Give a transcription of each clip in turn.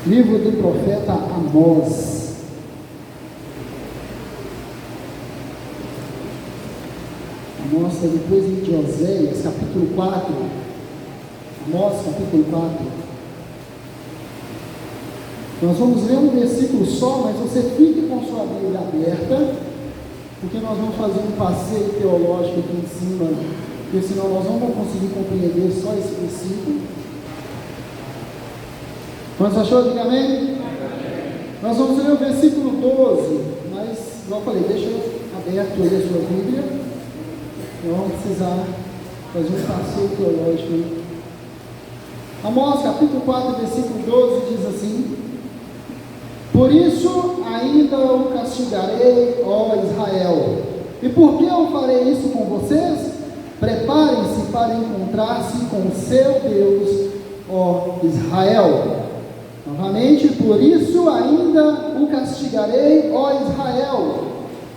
Livro do profeta Amós. Amós está depois de Oséias, capítulo 4. Amós, capítulo 4. Nós vamos ler um versículo só, mas você fique com sua Bíblia aberta, porque nós vamos fazer um passeio teológico aqui em cima, porque senão nós não vamos conseguir compreender só esse versículo. Quantos achou? Diga amém. Nós vamos ler o versículo 12, mas, igual eu falei, deixa aberto aí a sua Bíblia, nós vamos precisar fazer um passeio teológico aí. Amós, capítulo 4, versículo 12, diz assim: por isso ainda o castigarei, ó Israel. E por que eu farei isso com vocês? Preparem-se para encontrar-se com o seu Deus, ó Israel. Novamente, por isso ainda o castigarei, ó Israel.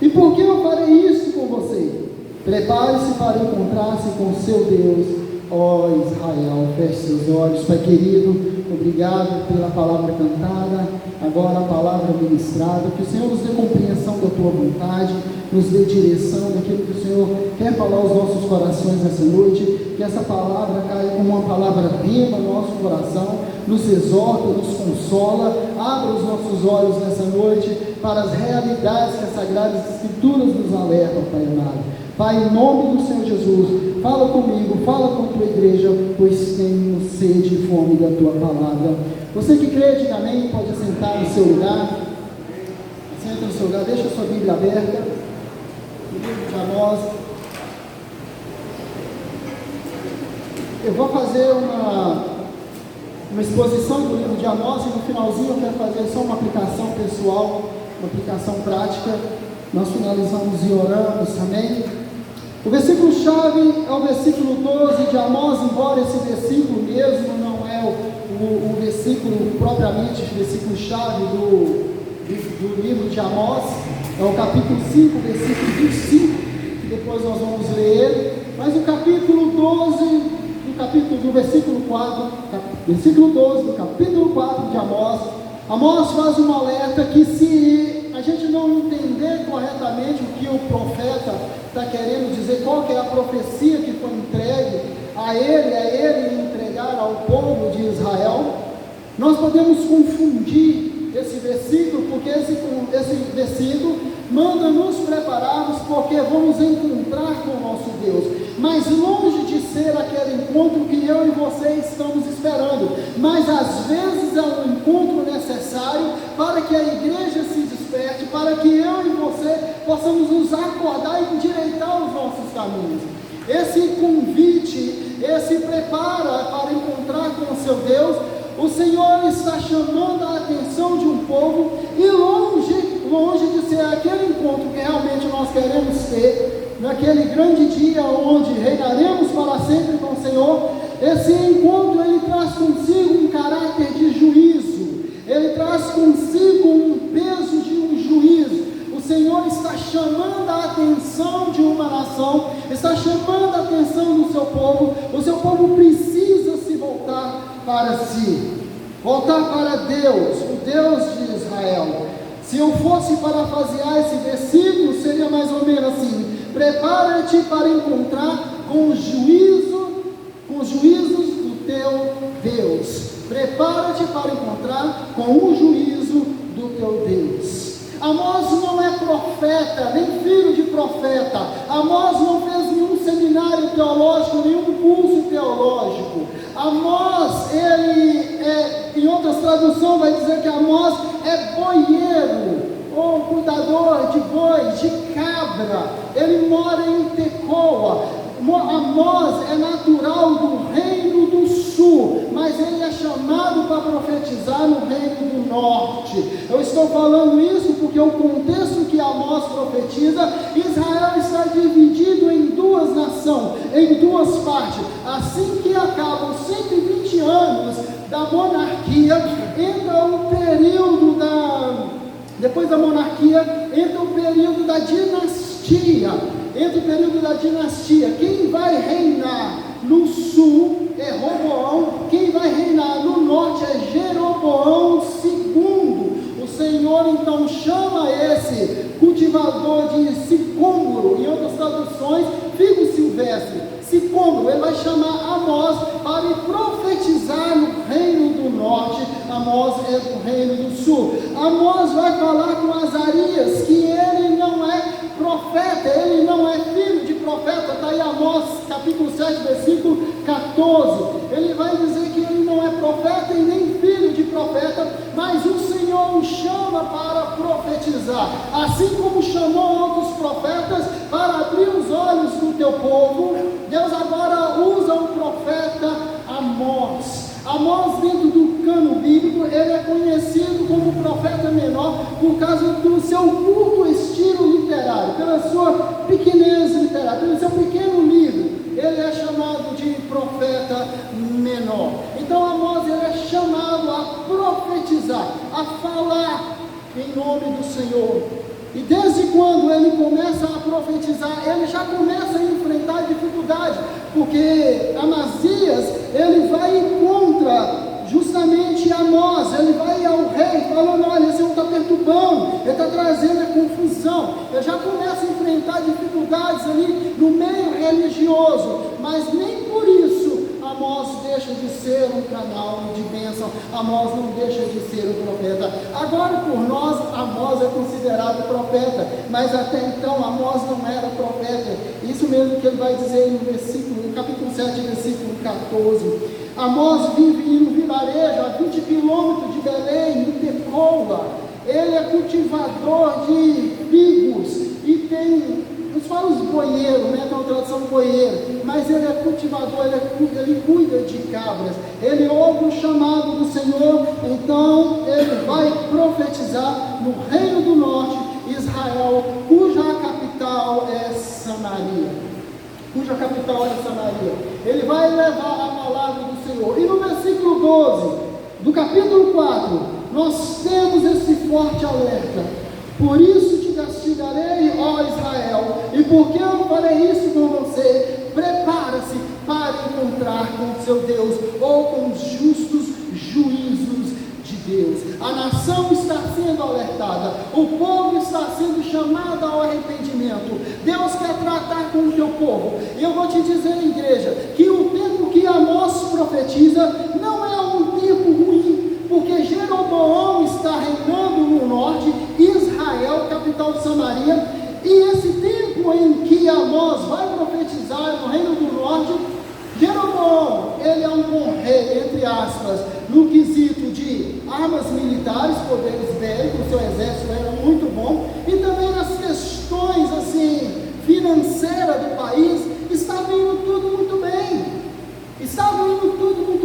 E por que eu farei isso com você? Prepare-se para encontrar-se com o seu Deus, ó Israel. Feche seus olhos. Pai querido, obrigado pela palavra cantada, agora a palavra ministrada. Que o Senhor nos dê compreensão da tua vontade, nos dê direção daquilo que o Senhor quer falar aos nossos corações nessa noite. Que essa palavra caia como uma palavra viva no nosso coração, nos exorta, nos consola. Abra os nossos olhos nessa noite para as realidades que as Sagradas Escrituras nos alertam, Pai amado. Pai, em nome do Senhor Jesus, fala comigo, fala com a tua igreja, pois tenho sede e fome da tua palavra. Você que crê, diga amém, pode assentar no seu lugar. Assenta no seu lugar, deixa a sua Bíblia aberta. O livro de Amós. Eu vou fazer uma exposição do livro de Amós e no finalzinho eu quero fazer só uma aplicação pessoal, uma aplicação prática. Nós finalizamos e oramos, amém? O versículo-chave é o versículo 12 de Amós, embora esse versículo mesmo não é o versículo propriamente, o versículo-chave do livro de Amós, é o capítulo 5, versículo 25, que depois nós vamos ler, mas o capítulo 12, do versículo 4, versículo 12 do capítulo 4 de Amós, Amós faz um alerta que se a gente não entender corretamente o que o profeta está querendo dizer, qual que é a profecia que foi entregue a ele entregar ao povo de Israel, nós podemos confundir esse versículo, porque esse versículo manda nos prepararmos, porque vamos encontrar com o nosso Deus, mas longe de ser aquele encontro que eu e você estamos esperando, mas às vezes é um encontro necessário para que a igreja se desperte, para que eu e você possamos nos acordar e endireitar os nossos caminhos. Esse convite, esse prepara para encontrar com o seu Deus, o Senhor está chamando a atenção de um povo, e longe de ser aquele encontro que realmente nós queremos ter, naquele grande dia onde reinaremos para sempre com o Senhor, esse encontro ele traz consigo um caráter de juízo, ele traz consigo um peso de um juízo. O Senhor está chamando a atenção de uma nação, está chamando a atenção do seu povo. O seu povo precisa se voltar para si, voltar para Deus, o Deus de Israel. Se eu fosse parafrasear esse versículo, seria mais ou menos assim: prepara-te para encontrar com os juízos do teu Deus. Prepara-te para encontrar com o juízo do teu Deus. Amós não é profeta, nem filho de profeta. Amós não fez nenhum seminário teológico, nenhum curso teológico. Amós, ele em outras traduções vai dizer que Amós é boieiro, ou cuidador de bois, de cabra. Ele mora em Tecoa. Amós é natural do reino do sul, mas ele é chamado para profetizar no reino do norte. Eu estou falando isso porque o contexto que Amós profetiza, Israel está dividido em duas nações, em duas partes. Assim que acabam 120 anos da monarquia, entra o período depois da monarquia, entra o período da dinastia. Entre o período da dinastia, quem vai reinar no sul é Roboão, quem vai reinar no norte é Jeroboão não chama esse cultivador de sicômoro, em outras traduções, figo silvestre, sicômoro. Ele vai chamar Amós para profetizar no reino do norte. Amós é do reino do sul. Amós vai falar com Azarias que ele não é profeta, ele não é filho de profeta. Está aí Amós capítulo 7, versículo 14. Ele vai dizer que ele não é profeta e nem filho de profeta, mas o Senhor o chama para profetizar, assim como chamou outros profetas para abrir os olhos do teu povo. Deus agora usa o profeta Amós. Amós, dentro do cano bíblico, ele é conhecido como profeta menor por causa do seu curto estilo literário, pela sua pequenez literária, pelo seu pequeno livro. Ele é chamado de profeta menor. Então Amós ele é chamado a profetizar, a falar em nome do Senhor. E desde quando ele começa a profetizar, ele já começa a enfrentar dificuldade, porque Amazias, ele vai contra justamente Amós, ele vai ao rei falando: olha, esse homem está perturbando, ele está trazendo a confusão. Ele já começa a enfrentar dificuldades ali no meio religioso, mas nem por isso Amós deixa de ser um canal de bênção. Amós não deixa de ser um profeta. Agora, por nós, Amós é considerado profeta, mas até então Amós não era profeta. Isso mesmo que ele vai dizer no capítulo 7, versículo 14. Amós vive em um vilarejo a 20 quilômetros de Belém, em Tecoa. Ele é cultivador de figos e tem, nós falamos boieiro, né? Tem uma tradução boieiro, mas ele é cultivador, ele cuida de cabras. Ele ouve o chamado do Senhor, então ele vai profetizar no reino do norte, Israel, cuja capital é Samaria. Ele vai levar a palavra do Senhor. E no versículo 12 do capítulo 4, nós temos esse forte alerta: por isso te castigarei, ó Israel, e porque eu farei isso com você, prepara-se para encontrar com seu Deus, ou com os justos juízos de Deus. A nação está sendo alertada, o povo está sendo chamado ao arrependimento. Deus quer tratar com o teu povo. E eu vou te dizer, igreja, que o tempo que Amós profetiza não é um tempo ruim, porque Jeroboão está reinando no norte, Israel, capital de Samaria, e esse tempo em que Amós vai profetizar no reino do norte, Jeroboão, ele é um bom rei, entre aspas, no quesito de armas militares, poderes bélicos, o seu exército era muito bom, e também nas questões assim, financeiras do país, estava indo tudo muito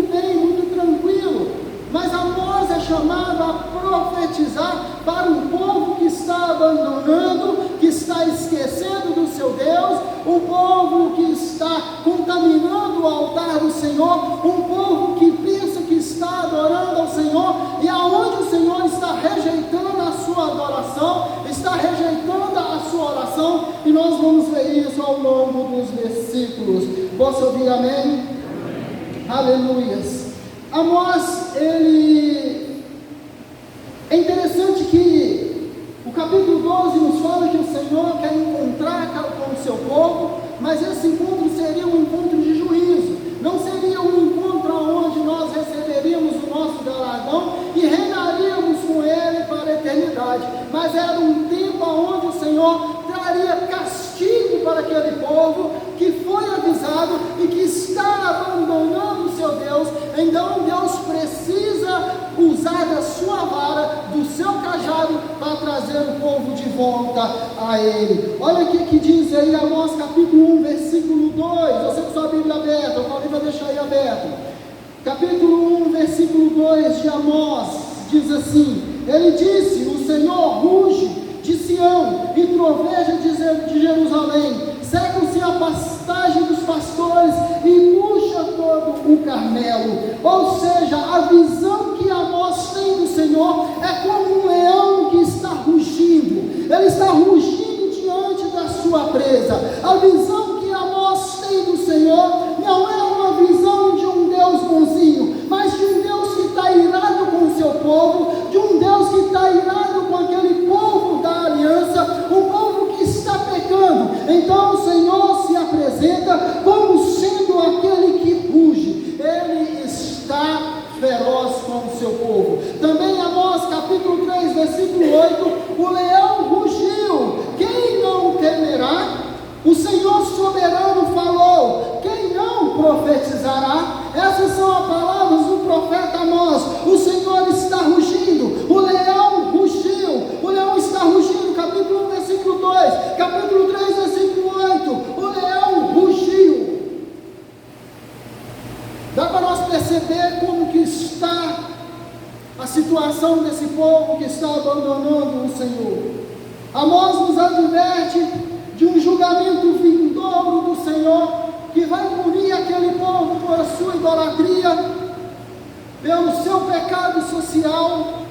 bem, muito tranquilo. Mas Amós é chamado a profetizar para um povo que está abandonando, que está esquecendo do seu Deus, um povo que está contaminando o altar do Senhor, um povo que pensa que está adorando ao Senhor, e aonde o Senhor está rejeitando a sua adoração, está rejeitando a sua oração, e nós vamos ver isso ao longo dos versículos. Posso ouvir amém? Amém. Aleluias. Amós, ele é interessante que o capítulo 12 nos fala que o Senhor quer encontrar com o seu povo, mas esse encontro seria um encontro de juízo, não seria um encontro onde nós receberíamos o nosso galardão e reinaríamos com ele para a eternidade, mas era um tempo onde o Senhor traria castigo para aquele povo que foi avisado e que está abandonando o seu Deus. Então Deus precisa usar da sua vara, do seu cajado, para trazer o povo de volta a Ele. Olha o que diz aí Amós capítulo 1, versículo 2. Você com sua Bíblia aberta, eu falei para deixar aí aberto. Capítulo 1, versículo 2 de Amós, diz assim: ele disse, o Senhor ruge de Sião e troveja de Jerusalém, secam-se a pastagem dos pastores e murcha todo o Carmelo. Ou seja, a visão que Amós tem do Senhor é como um leão que está rugindo, ele está rugindo diante da sua presa. A visão que Amós tem do Senhor não é uma visão de um Deus bonzinho, mas de um Deus que está irado com o seu povo, de um Deus que está irado com aquele feroz com o seu povo. Também Amós capítulo 3, versículo 8, o leão rugiu, quem não temerá? O Senhor soberano falou, quem não profetizará? Essas são as palavras do profeta Amós. O Senhor está rugindo, o leão rugiu, o leão está rugindo, capítulo 1, versículo 2, capítulo 3, versículo 8, o leão rugiu. Dá para nós perceber como que está a situação desse povo que está abandonando o Senhor. Amós nos adverte de um julgamento vindouro do Senhor, que vai punir aquele povo por a sua idolatria, pelo seu pecado social,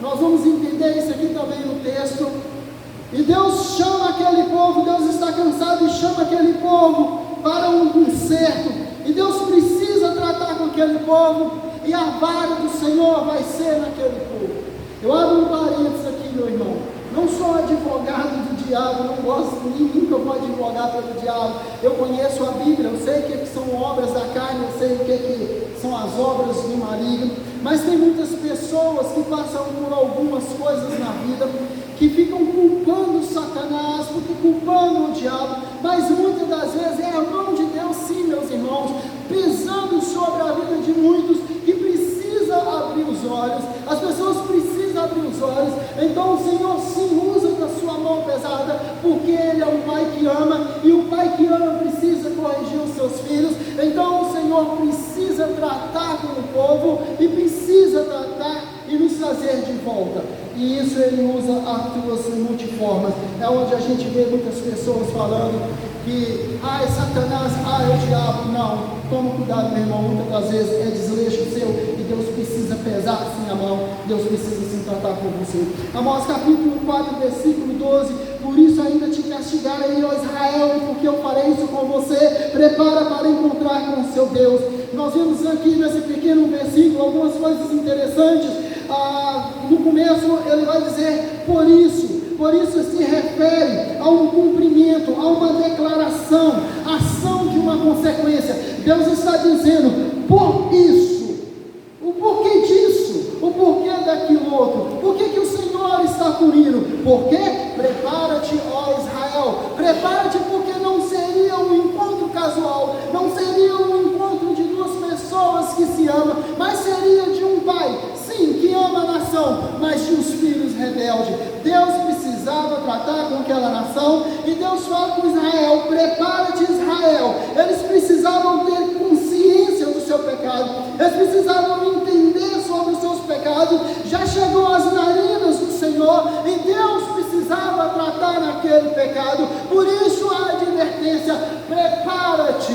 nós vamos entender isso aqui também no texto. E Deus chama aquele povo, Deus está cansado e chama aquele povo para um conserto, e Deus precisa tratar com aquele povo, e a vara do Senhor vai ser naquele povo. Eu abro um parênteses aqui, meu irmão. Não sou advogado do diabo, não gosto, nunca vou advogar pelo diabo. Eu conheço a Bíblia, eu sei o que são obras da carne, eu sei o que são as obras do maligno. Mas tem muitas pessoas que passam por algumas coisas na vida, que ficam culpando Satanás, culpando o diabo, mas muitas das vezes é a mão de Deus, sim, meus irmãos, pesando sobre a vida de muitos, que precisa abrir os olhos. As pessoas precisam abrir os olhos. Então o Senhor sim usa da sua mão pesada, porque Ele é um Pai que ama, e o Pai que ama precisa corrigir os seus filhos. Então o Senhor precisa tratar com o povo, e precisa tratar e nos trazer de volta. E isso Ele usa as duas multiformas. É onde a gente vê muitas pessoas falando que é Satanás, é o diabo. Não, toma cuidado, meu irmão, muitas das vezes é desleixo seu, e Deus precisa pesar sim a mão, Deus precisa sim tratar com você. Amós capítulo 4, versículo 12, por isso ainda te castigarei, ó Israel, porque eu farei isso com você, prepara para encontrar com o seu Deus. Nós vimos aqui nesse pequeno versículo algumas coisas interessantes. No começo ele vai dizer, por isso se refere a um cumprimento, a uma declaração, ação de uma consequência. Deus está dizendo, por isso, o porquê disso, o porquê daquilo outro, por que o Senhor está punindo? Porque prepara-te, ó Israel, prepara-te, porque não seria um encontro casual, não seria um encontro de duas pessoas que se amam, mas seria de um pai, sim, que ama a nação, mas de os filhos rebeldes. Deus precisava tratar com aquela nação, e Deus fala com Israel, prepara-te, Israel. Eles precisavam ter consciência do seu pecado, eles precisavam entender sobre os seus pecados. Já chegou às narinas do Senhor, e Deus precisava tratar naquele pecado. Por isso a advertência, prepara-te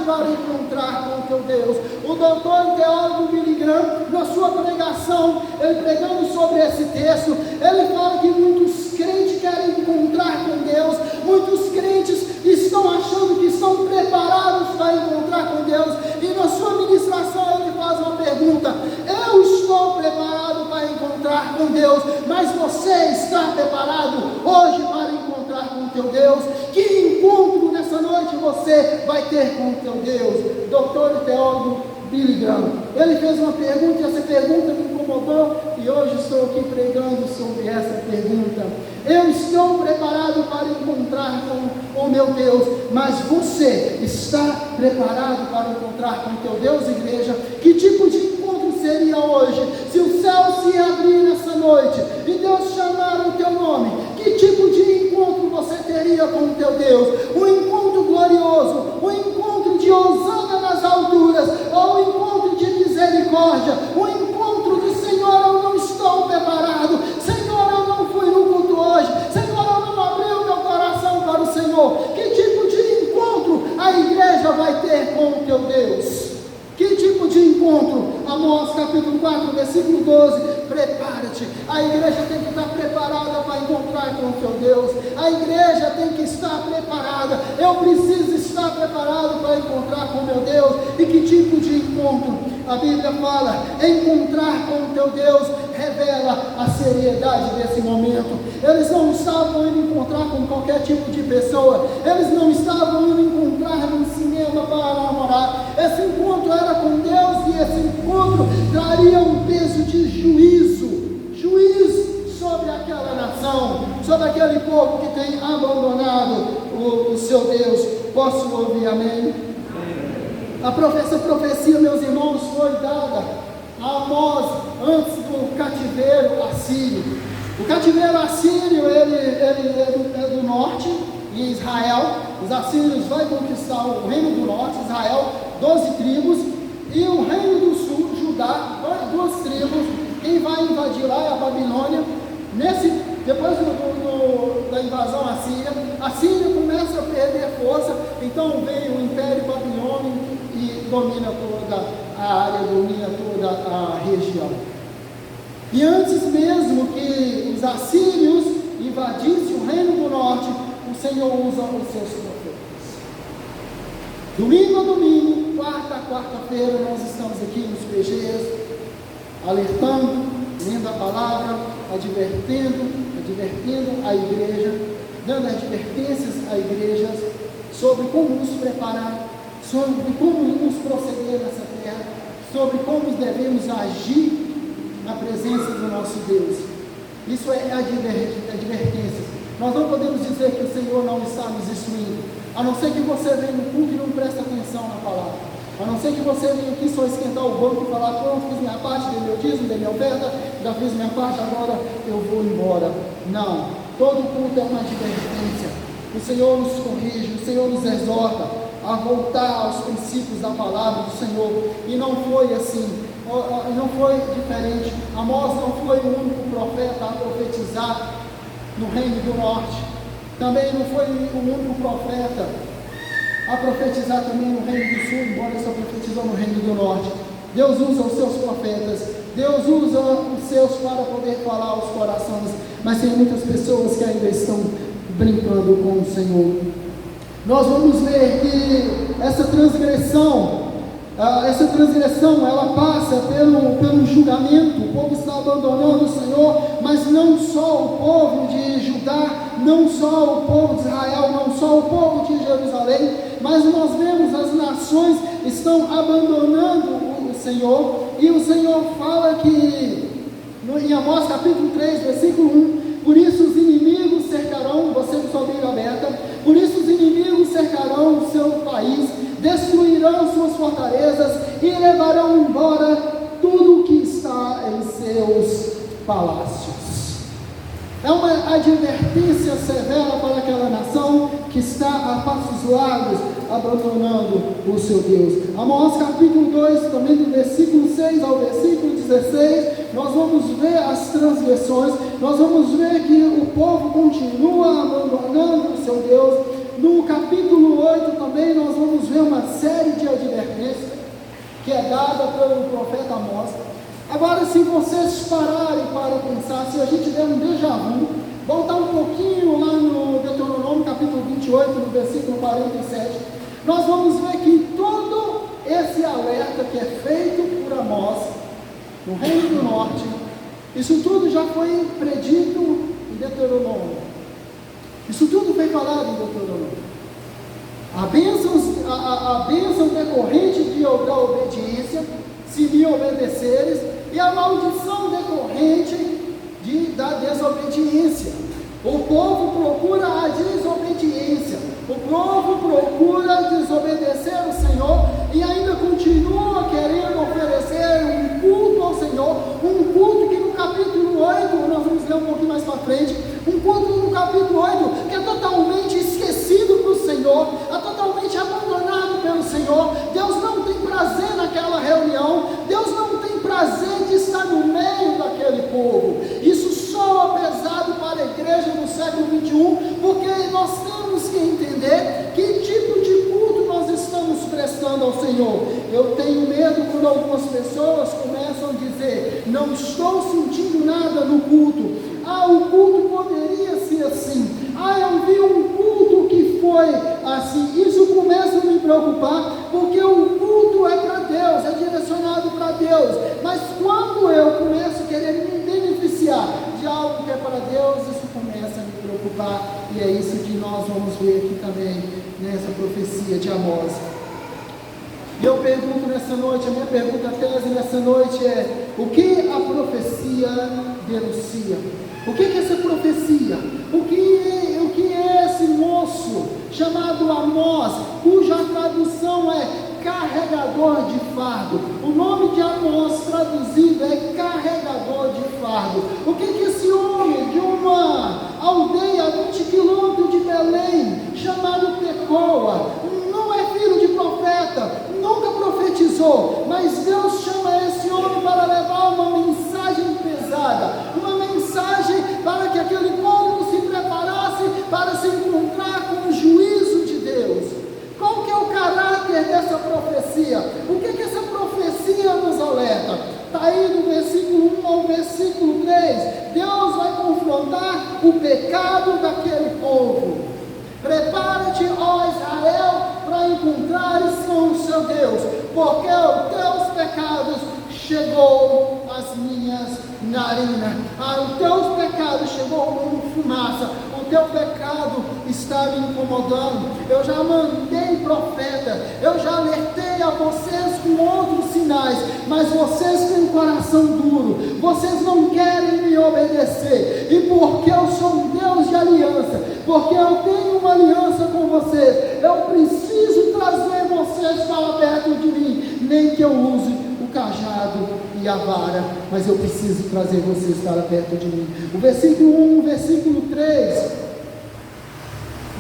para encontrar com o teu Deus. O doutor teólogo Billy Graham, na sua pregação, ele pregando sobre esse texto, ele fala que muitos crentes querem encontrar com Deus, muitos crentes estão achando que estão preparados para encontrar com Deus, e na sua ministração ele faz uma pergunta: eu estou preparado para encontrar com Deus, mas você está preparado hoje para encontrar com o teu Deus? Que encontro nessa noite você vai ter com o teu Deus? Doutor e teólogo Billy Graham, ele fez uma pergunta, e essa pergunta me incomodou, e hoje estou aqui pregando sobre essa pergunta. Eu estou preparado para encontrar com o meu Deus, mas você está preparado para encontrar com o teu Deus, igreja? Que tipo de encontro seria hoje, se o céu se abrir nessa noite, e Deus chamar o teu nome? Que tipo de encontro você teria com o teu Deus? Um encontro glorioso, um encontro de hosana nas alturas, ou um encontro de misericórdia, um encontro de Senhor, eu não estou preparado, Senhor, eu não fui no culto hoje, Senhor, eu não abri o meu coração para o Senhor. Que tipo de encontro a igreja vai ter com o teu Deus? Que tipo de encontro Amós capítulo 4, versículo 12, prepara-te. A igreja tem que estar preparada para encontrar com o teu Deus. A igreja tem que estar preparada. Eu preciso estar preparado para encontrar com o meu Deus. E que tipo de encontro? A Bíblia fala, encontrar com o teu Deus revela a seriedade desse momento. Eles não estavam indo encontrar com qualquer tipo de pessoa. Eles não estavam indo encontrar num cinema para namorar. Esse encontro era com Deus, e esse encontro traria um peso de juízo sobre aquela nação, sobre aquele povo que tem abandonado o seu Deus. Posso ouvir amém? Essa profecia, meus irmãos, foi dada a Amós antes do cativeiro assírio. O cativeiro assírio, ele é do norte, em Israel. Os assírios vão conquistar o reino do norte, Israel, 12 tribos, e o reino do sul, Judá, 2 tribos. Quem vai invadir lá é a Babilônia. Depois da invasão assíria, a Síria começa a perder força, então vem o Império Babilônico e domina toda a área, domina toda a região. E antes mesmo que os assírios invadissem o reino do norte, o Senhor usa os seus profetas. Domingo a domingo, quarta a quarta-feira, nós estamos aqui nos PGs, alertando, lendo a palavra, advertendo a igreja, dando advertências à igreja sobre como nos preparar, sobre como nos proceder nessa terra, sobre como devemos agir na presença do nosso Deus. Isso é advertência. Nós não podemos dizer que o Senhor não está nos instruindo, a não ser que você venha no culto e não preste atenção na palavra. A não ser que você venha aqui só esquentar o banco e falar, pronto, fiz minha parte, dei meu dízimo, dei minha oferta, já fiz minha parte, agora eu vou embora. Não, todo culto é uma advertência. O Senhor nos corrige, o Senhor nos exorta a voltar aos princípios da palavra do Senhor. E não foi assim, não foi diferente. Amós não foi o único profeta a profetizar no reino do norte. Também não foi o único profeta a profetizar também no reino do sul, embora ele só profetizou no reino do norte. Deus usa os seus profetas, Deus usa os seus para poder falar aos corações, mas tem muitas pessoas que ainda estão brincando com o Senhor. Nós vamos ver que essa transgressão ela passa pelo julgamento. O povo está abandonando o Senhor, mas não só o povo de Judá, não só o povo de Israel, não só o povo de Jerusalém, mas nós vemos as nações estão abandonando o Senhor, e o Senhor fala que, em Amós capítulo 3, versículo 1, por isso os inimigos cercarão, você com sua Bíblia aberta, por isso os inimigos cercarão o seu país, destruirão suas fortalezas e levarão embora tudo o que está em seus palácios. É uma advertência severa para aquela nação que está a passos largos abandonando o seu Deus. Amós capítulo 2, também do versículo 6 ao versículo 16, nós vamos ver as transgressões, nós vamos ver que o povo continua abandonando o seu Deus. No capítulo 8 também nós vamos ver uma série de advertências que é dada pelo profeta Amós. Agora, se vocês pararem para pensar, se a gente der um déjà vu, voltar um pouquinho lá no Deuteronômio capítulo 28, no versículo 47, nós vamos ver que todo esse alerta que é feito por Amós no Reino do Norte, isso tudo já foi predito em Deuteronômio. Isso tudo foi falado em Deuteronômio. A bênção decorrente da obediência, se me obedeceres, e a maldição decorrente da desobediência. O povo procura a desobediência, o povo procura desobedecer o Senhor e ainda continua querendo oferecer um culto ao Senhor, um culto que no capítulo 8, nós vamos ler um pouquinho mais para frente, um culto no capítulo 8 que é totalmente esquecido para o Senhor, é totalmente abandonado pelo Senhor. Deus não tem prazer naquela reunião, Deus não tem prazer de estar no meio daquele povo. Isso soa pesado para a igreja no século 21, porque nós temos que entender que tipo de culto nós estamos prestando ao Senhor, Eu tenho medo quando algumas pessoas começam a dizer: não estou sentindo nada no culto. O culto poderia ser assim. Eu vi um culto que foi assim. Isso começa a me preocupar, porque o culto é para Deus, é direcionado para Deus. Mas quando eu começo a querer me beneficiar de algo que é para Deus, isso começa a me preocupar. E é isso que nós vamos ver aqui também, nessa profecia de Amós. E eu pergunto nessa noite, a minha pergunta, a tese nessa noite é: o que a profecia denuncia? O que é essa profecia? O que é esse moço chamado Amós, cuja tradução é carregador de fardo? O nome de Amós traduzido é carregador de fardo. O que esse homem de uma aldeia a 20 quilômetros de Belém, chamado Tecoa, não é filho de profeta, nunca profetizou, mas Deus chama esse homem para levar uma mensagem pesada, uma mensagem para que aquele povo se preparasse para se encontrar com o juízo de Deus. Qual que é o caráter dessa profecia? O que essa profecia nos alerta? Está aí do versículo 1 ao versículo 3, Deus vai confrontar o pecado daquele povo. Prepara-te, ó Israel, para encontrares com o seu Deus, porque os teus pecados chegou às minhas narinas, os teus pecados chegou como fumaça, o teu pecado está me incomodando. Eu já mandei profeta, eu já alertei a vocês com outros sinais, mas vocês têm um coração duro, vocês não querem me obedecer. E porque eu sou um Deus de aliança, porque eu tenho uma aliança com vocês, eu preciso trazer vocês para perto de mim, nem que eu use o cajado e a vara, mas eu preciso trazer vocês para perto de mim. O versículo 1, o versículo 3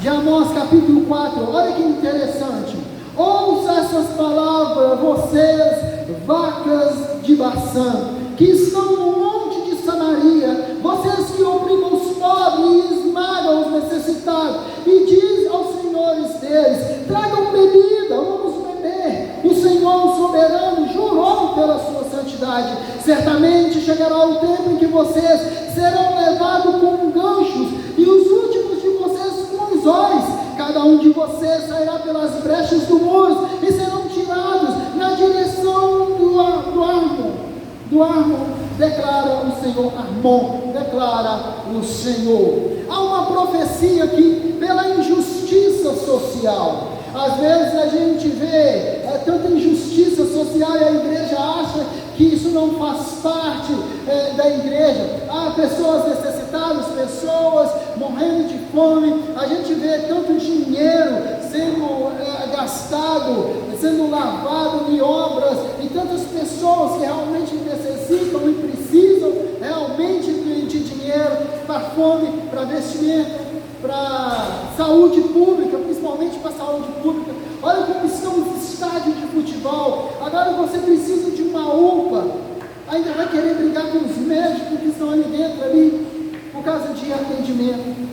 de Amós capítulo 4, olha que interessante: ouça essas palavras, vocês vacas de Baçã, que estão no monte de Samaria, vocês que oprimem os pobres e esmagam os necessitados, e diz aos senhores deles: tragam bebida, vamos beber. O Senhor soberano jurou pela sua santidade: certamente chegará o tempo em que vocês serão levados com ganchos, e os últimos de vocês com anzóis. Cada um de vocês sairá pelas brechas do muro e serão tirados na direção do Armon, declara o Senhor. Armon, declara o Senhor. Há uma profecia aqui pela injustiça social. Às vezes a gente vê tanta injustiça social e a igreja acha que isso não faz parte da igreja. Há pessoas necessitadas, pessoas morrendo de fome. A gente vê tanto dinheiro sendo gastado, sendo lavado em obras, e tantas pessoas que realmente necessitam e precisam realmente de dinheiro para fome, para vestimento, para saúde pública, principalmente para saúde pública. Olha como estão os estádios de futebol. Agora você precisa de uma UPA, ainda vai querer brigar com os médicos que estão ali dentro por causa de atendimento.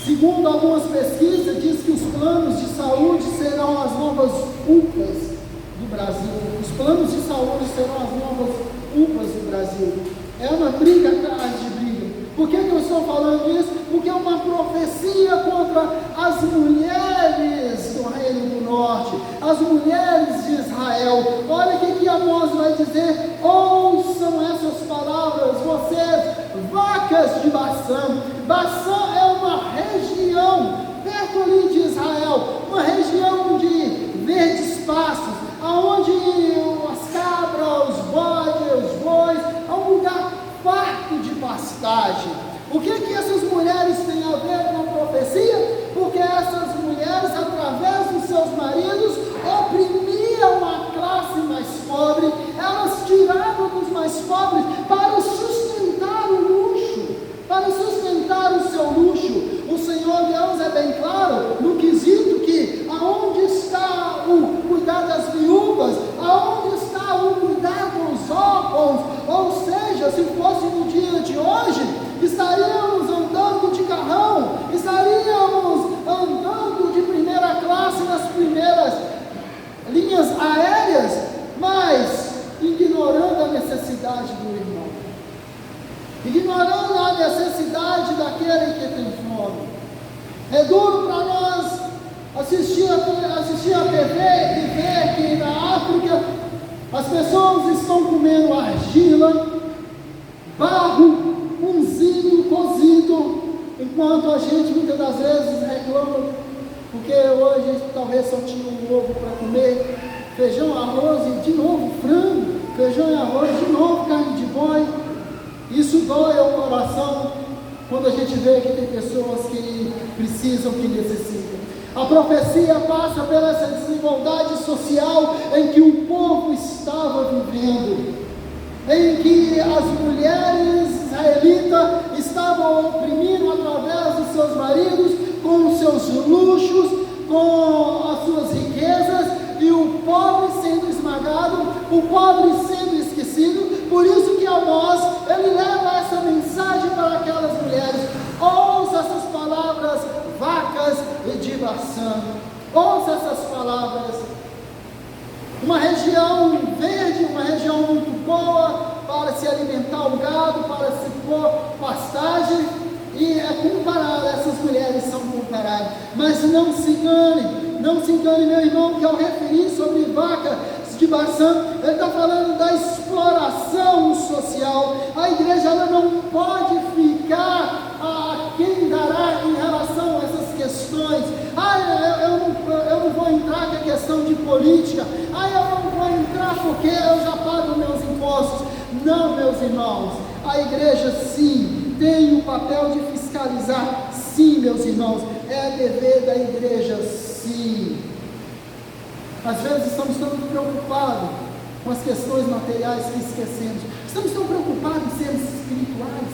Segundo algumas pesquisas, diz que os planos de saúde serão as novas UPAs do Brasil. Os planos de saúde serão as novas UPAs do Brasil. É uma briga atrás de briga. Por que eu estou falando isso? Porque é uma profecia contra as mulheres do Reino do Norte, as mulheres de Israel. Olha o que Amós vai dizer: ouçam essas palavras, vocês, vacas de Baçã. Baçã é uma região perto ali de Israel, uma região de verdes pastos, aonde as cabras, os bodes, os bois, é um lugar farto de pastagem. O que essas mulheres têm a ver com a profecia? Porque essas mulheres, através dos seus maridos, oprimiam a classe mais pobre. Elas tiravam dos mais pobres para sustentar o luxo, para sustentar o seu luxo. O Senhor Deus é bem claro no quesito que aonde está o cuidar das viúvas, aonde está o cuidar dos órfãos. Ou seja, se fosse no dia de hoje, estaríamos andando de carrão, estaríamos andando de primeira classe nas primeiras linhas aéreas necessidade do irmão, ignorando a necessidade daquele que tem fome. É duro para nós assistir a TV e ver que na África as pessoas estão comendo argila, barro, unzido, cozido, enquanto a gente muitas das vezes reclama, porque hoje talvez só tinha um ovo para comer, feijão, arroz e de novo frango, feijão e arroz, de novo carne de boi. Isso dói ao coração quando a gente vê que tem pessoas que precisam, que necessitam. A profecia passa pela essa desigualdade social em que o povo estava vivendo, em que as mulheres israelitas estavam oprimindo através dos seus maridos, com os seus luxos, com as suas riquezas, e o pobre sendo esmagado, o pobre sendo esquecido. Por isso que Amós, ele leva essa mensagem para aquelas mulheres: ouça essas palavras, vacas e de Baçã, ouça essas palavras. Uma região verde, uma região muito boa para se alimentar o gado, para se pôr pastagem, e é comparado, essas mulheres são comparadas. Mas não se engane, meu irmão, que ao referir sobre vacas de Baçã, ele está falando da exploração social. A igreja ela não pode ficar a quem dará em relação a essas questões. Eu não vou entrar com a questão de política. Eu não vou entrar porque eu já pago meus impostos. Não, meus irmãos, a igreja sim tem o papel de fiscalizar, sim, meus irmãos, é dever da igreja, sim. Às vezes estamos tão preocupados com as questões materiais que esquecemos. Estamos tão preocupados em sermos espirituais.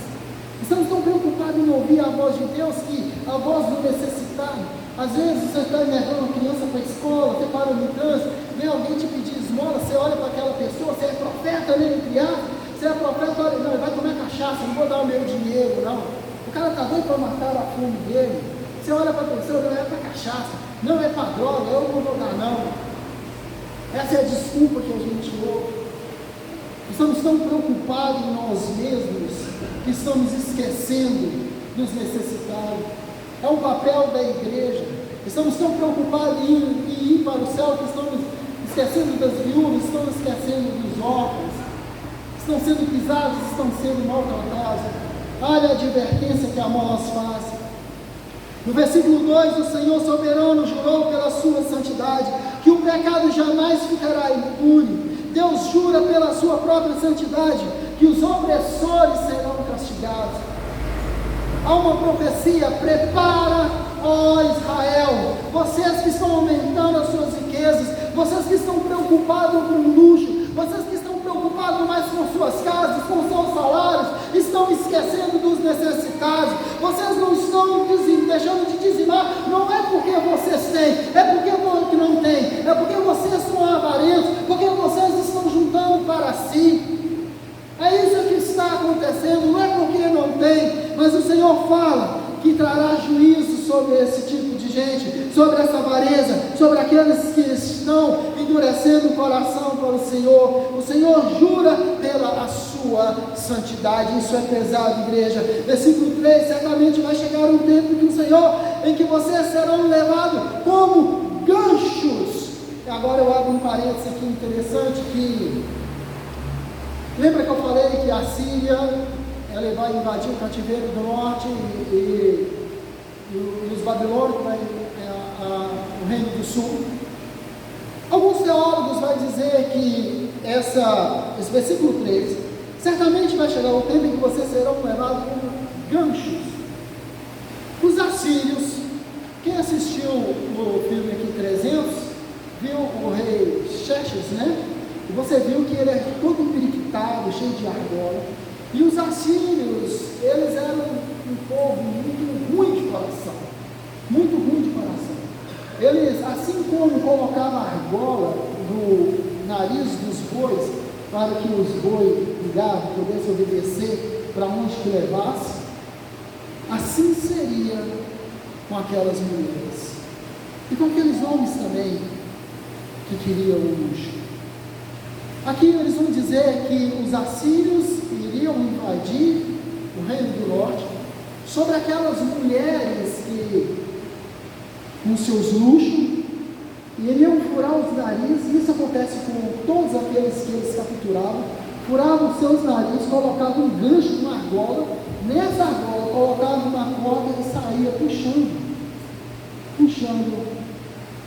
Estamos tão preocupados em ouvir a voz de Deus, que a voz do necessitado. Às vezes você está levando uma criança para a escola, você para no trânsito, vem alguém te pedir esmola, você olha para aquela pessoa, você é profeta, né, entre aspas, você é profeta, olha, não, ele vai tomar cachaça, não vou dar o meu dinheiro, não. O cara está doido para matar a fome dele. Você olha para a pessoa, não é para cachaça, não é para droga, eu não vou dar, não. Essa é a desculpa que a gente ouve. Estamos tão preocupados em nós mesmos que estamos esquecendo dos necessitados. É um papel da igreja. Estamos tão preocupados em ir para o céu que estamos esquecendo das viúvas, estamos esquecendo dos órfãos. Estão sendo pisados, estão sendo maltratados. Olha a advertência que Amós faz. No versículo 2, o Senhor soberano jurou pela sua santidade que o pecado jamais ficará impune. Deus jura pela sua própria santidade que os opressores serão castigados. Há uma profecia: prepara, ó Israel, vocês que estão aumentando as suas riquezas, vocês que estão preocupados com o luxo, vocês que estão preocupados mais com suas casas, com seus salários, estão esquecendo dos necessitados. Vocês não estão deixando de dizimar, não é porque vocês têm, é porque não tem, é porque vocês são avarentos, porque vocês estão juntando para si. É isso que está acontecendo, não é porque não tem, mas o Senhor fala que trará juízo sobre esse tipo de gente, sobre essa avareza, sobre aqueles que estão endurecendo o coração para o Senhor. O Senhor jura pela a sua santidade. Isso é pesado, igreja. Versículo 3: certamente vai chegar um tempo do Senhor em que vocês serão levados como ganchos. E agora eu abro um parênteses aqui interessante, que lembra que eu falei que a Síria ela vai invadir o cativeiro do norte e os babilônicos o reino do sul? Alguns teólogos vão dizer que esse versículo 3, certamente vai chegar o tempo em que vocês serão levados como ganchos. Os assírios, quem assistiu o filme aqui 300, viu o rei Xerxes, né? E você viu que ele é todo empiriquitado, cheio de argola. E os assírios, eles eram um povo muito ruim de coração, muito ruim de coração. Eles, assim como colocavam argola no nariz dos bois, para que os bois do gado pudessem obedecer para onde que levasse, assim seria com aquelas mulheres, e com aqueles homens também, que queriam o luxo. Aqui eles vão dizer que os assírios iriam invadir o reino do norte, sobre aquelas mulheres que, com seus luxos, iriam furar os narizes. Isso acontece com todos aqueles que eles capturavam. Furavam os seus narizes, colocavam um gancho numa argola, nessa argola colocavam uma corda e saía puxando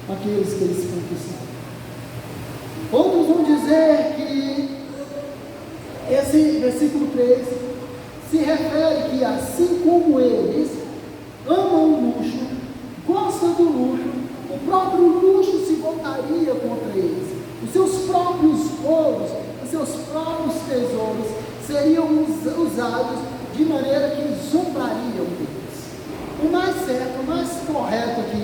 aqueles que eles conquistavam. Outros vão dizer que esse versículo 3 se refere que, assim como eles amam o luxo, gostam do luxo, o próprio luxo se voltaria contra eles. Os seus próprios ouros, os seus próprios tesouros seriam usados de maneira que zombariam deles. O mais certo, o mais correto aqui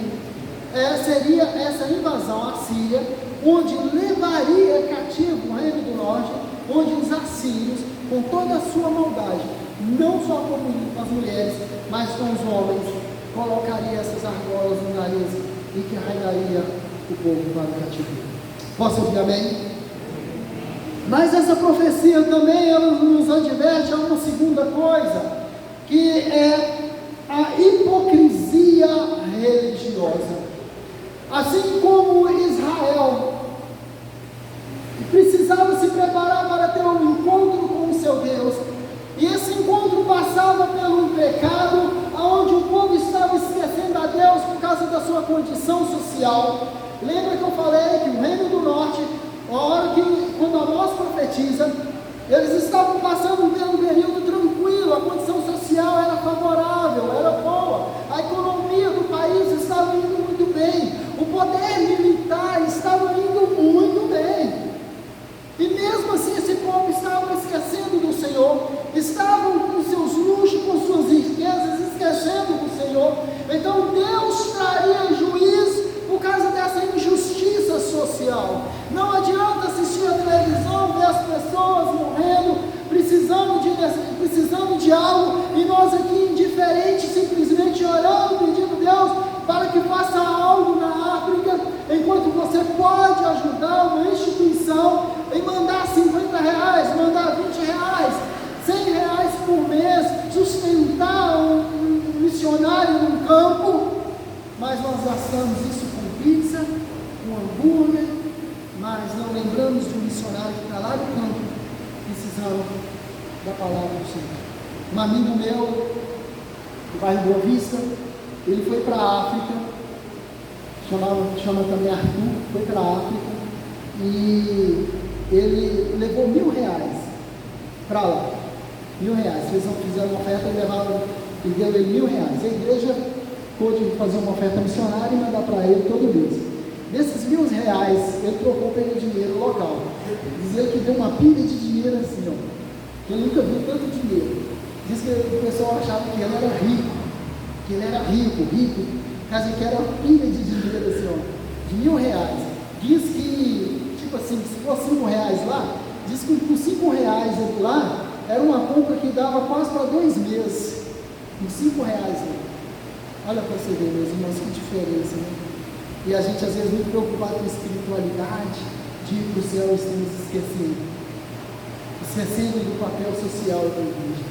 seria essa invasão assíria, onde levaria cativo o reino do norte, onde os assírios, com toda a sua maldade, não só com as mulheres, mas com os homens, colocaria essas argolas no nariz e que arraigaria o povo para o cativeiro. Posso ouvir amém? Mas essa profecia também ela nos adverte a uma segunda coisa, que é a hipocrisia religiosa. Assim como Israel precisava se preparar para ter um encontro com o seu Deus, e esse encontro passava pelo pecado, onde o povo estava esquecendo a Deus por causa da sua condição social. Lembra que eu falei que o reino do norte, a hora que, quando Amós profetiza, eles estavam passando por um período tranquilo, a condição social era favorável, era boa, a economia do país estava indo muito bem, o poder militar estava indo muito bem. E mesmo assim esse povo estava esquecendo do Senhor, estavam com seus luxos, com suas riquezas, esquecendo do Senhor. Então Deus traria juízo por causa dessa injustiça social. Não adianta assistir a televisão, ver as pessoas morrendo, precisando de algo, e nós aqui indiferentes, simplesmente orando, pedindo a Deus para que faça algo na África, enquanto você pode ajudar uma instituição em mandar R$50, mandar R$20, R$100 por mês, sustentar um missionário num campo, mas nós gastamos isso com pizza, com hambúrguer, mas não lembramos de um missionário que está lá no campo, precisando da palavra do Senhor. Um amigo meu, do bairro Boa Vista, ele foi para a África, chama também Arthur, foi para a África, e ele levou R$1.000 para lá, fizeram uma oferta e deu ele R$1.000. A igreja pôde fazer uma oferta missionária e mandar para ele todo mês. Desses R$1.000, ele trocou pelo dinheiro local. Diz ele que deu uma pilha de dinheiro assim, ó. Ele nunca viu tanto dinheiro. Diz que o pessoal achava que ele era rico, caso que era uma pilha de dinheiro assim, ó, de R$1.000. Diz que, tipo assim, se fosse R$5 lá, diz que com R$5 lá, era uma compra que dava quase para 2 meses, com R$5 lá. Olha para você ver, meus irmãos, que diferença, né? E a gente às vezes muito preocupado com a espiritualidade, de ir para o céu, estamos esquecendo do papel social da igreja.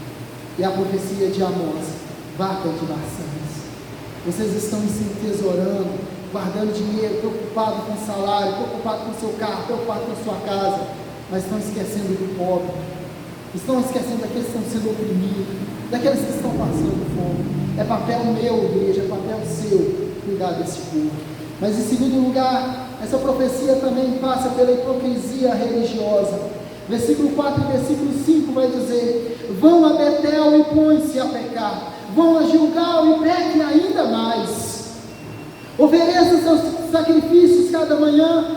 E a profecia de Amós: vaca de maçãs. Vocês estão se entesourando, guardando dinheiro, preocupado com o salário, preocupado com o seu carro, preocupado com a sua casa, mas estão esquecendo do pobre, estão esquecendo daqueles que estão sendo oprimidos, daqueles que estão passando fome. É papel meu, igreja, é papel seu cuidar desse povo. Mas em segundo lugar, essa profecia também passa pela hipocrisia religiosa. Versículo 4 e versículo 5 vai dizer: vão a Betel e põem-se a pecar, vão a Gilgal e pequem ainda mais. Ofereçam seus sacrifícios cada manhã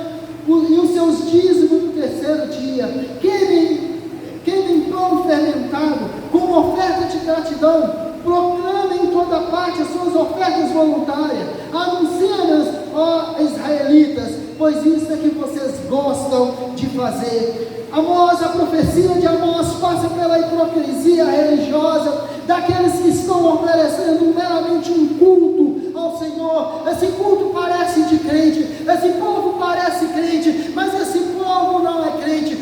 e os seus dízimos no terceiro dia. Queimem pão fermentado como oferta de gratidão. Proclamem em toda parte as suas ofertas voluntárias. Anunciem-nas, ó israelitas, pois isso é que vocês gostam de fazer. Amós, a profecia de Amós passa pela hipocrisia religiosa daqueles que estão oferecendo meramente um culto ao Senhor. Esse culto parece de crente, esse povo parece crente, mas esse povo não é crente.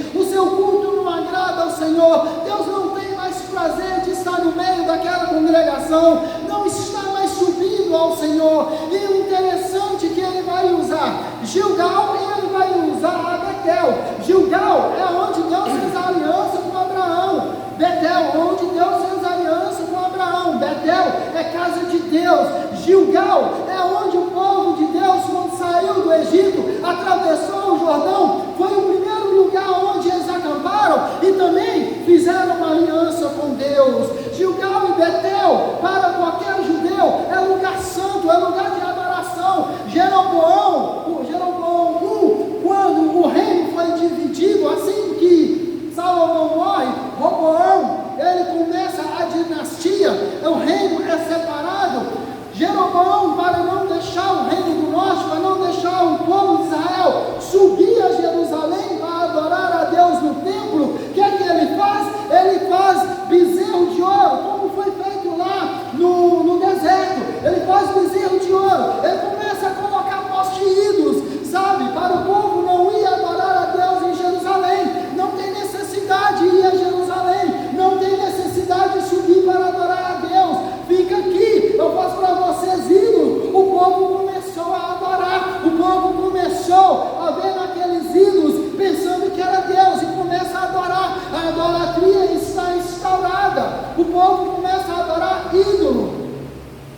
Deus. Gilgal é onde o povo de Deus, quando saiu do Egito, atravessou o Jordão, foi o primeiro lugar onde eles acamparam e também fizeram uma aliança com Deus. Gilgal e Betel, para qualquer judeu, é lugar santo, é lugar de adoração. Jeroboão I, quando o reino foi dividido, assim que Salomão morre, Roboão, ele começa a dinastia, o reino é separado. Jeroboão, para não deixar o reino do norte, para não deixar o povo de Israel subir a Jerusalém para adorar a Deus no templo, o que é que ele faz? Ele faz bezerro de ouro, como foi feito lá no deserto. Ele faz bezerro de ouro, ele começa a colocar postes ídolos, sabe, para o povo não ir adorar a Deus em Jerusalém. Não tem necessidade de ir a Jerusalém, não tem necessidade de subir para adorar a Deus. Fica aqui, eu faço para vocês ídolos. O povo começou a adorar, o povo começou a ver naqueles ídolos, pensando que era Deus, e começa a adorar. A idolatria está instaurada, o povo começa a adorar ídolo.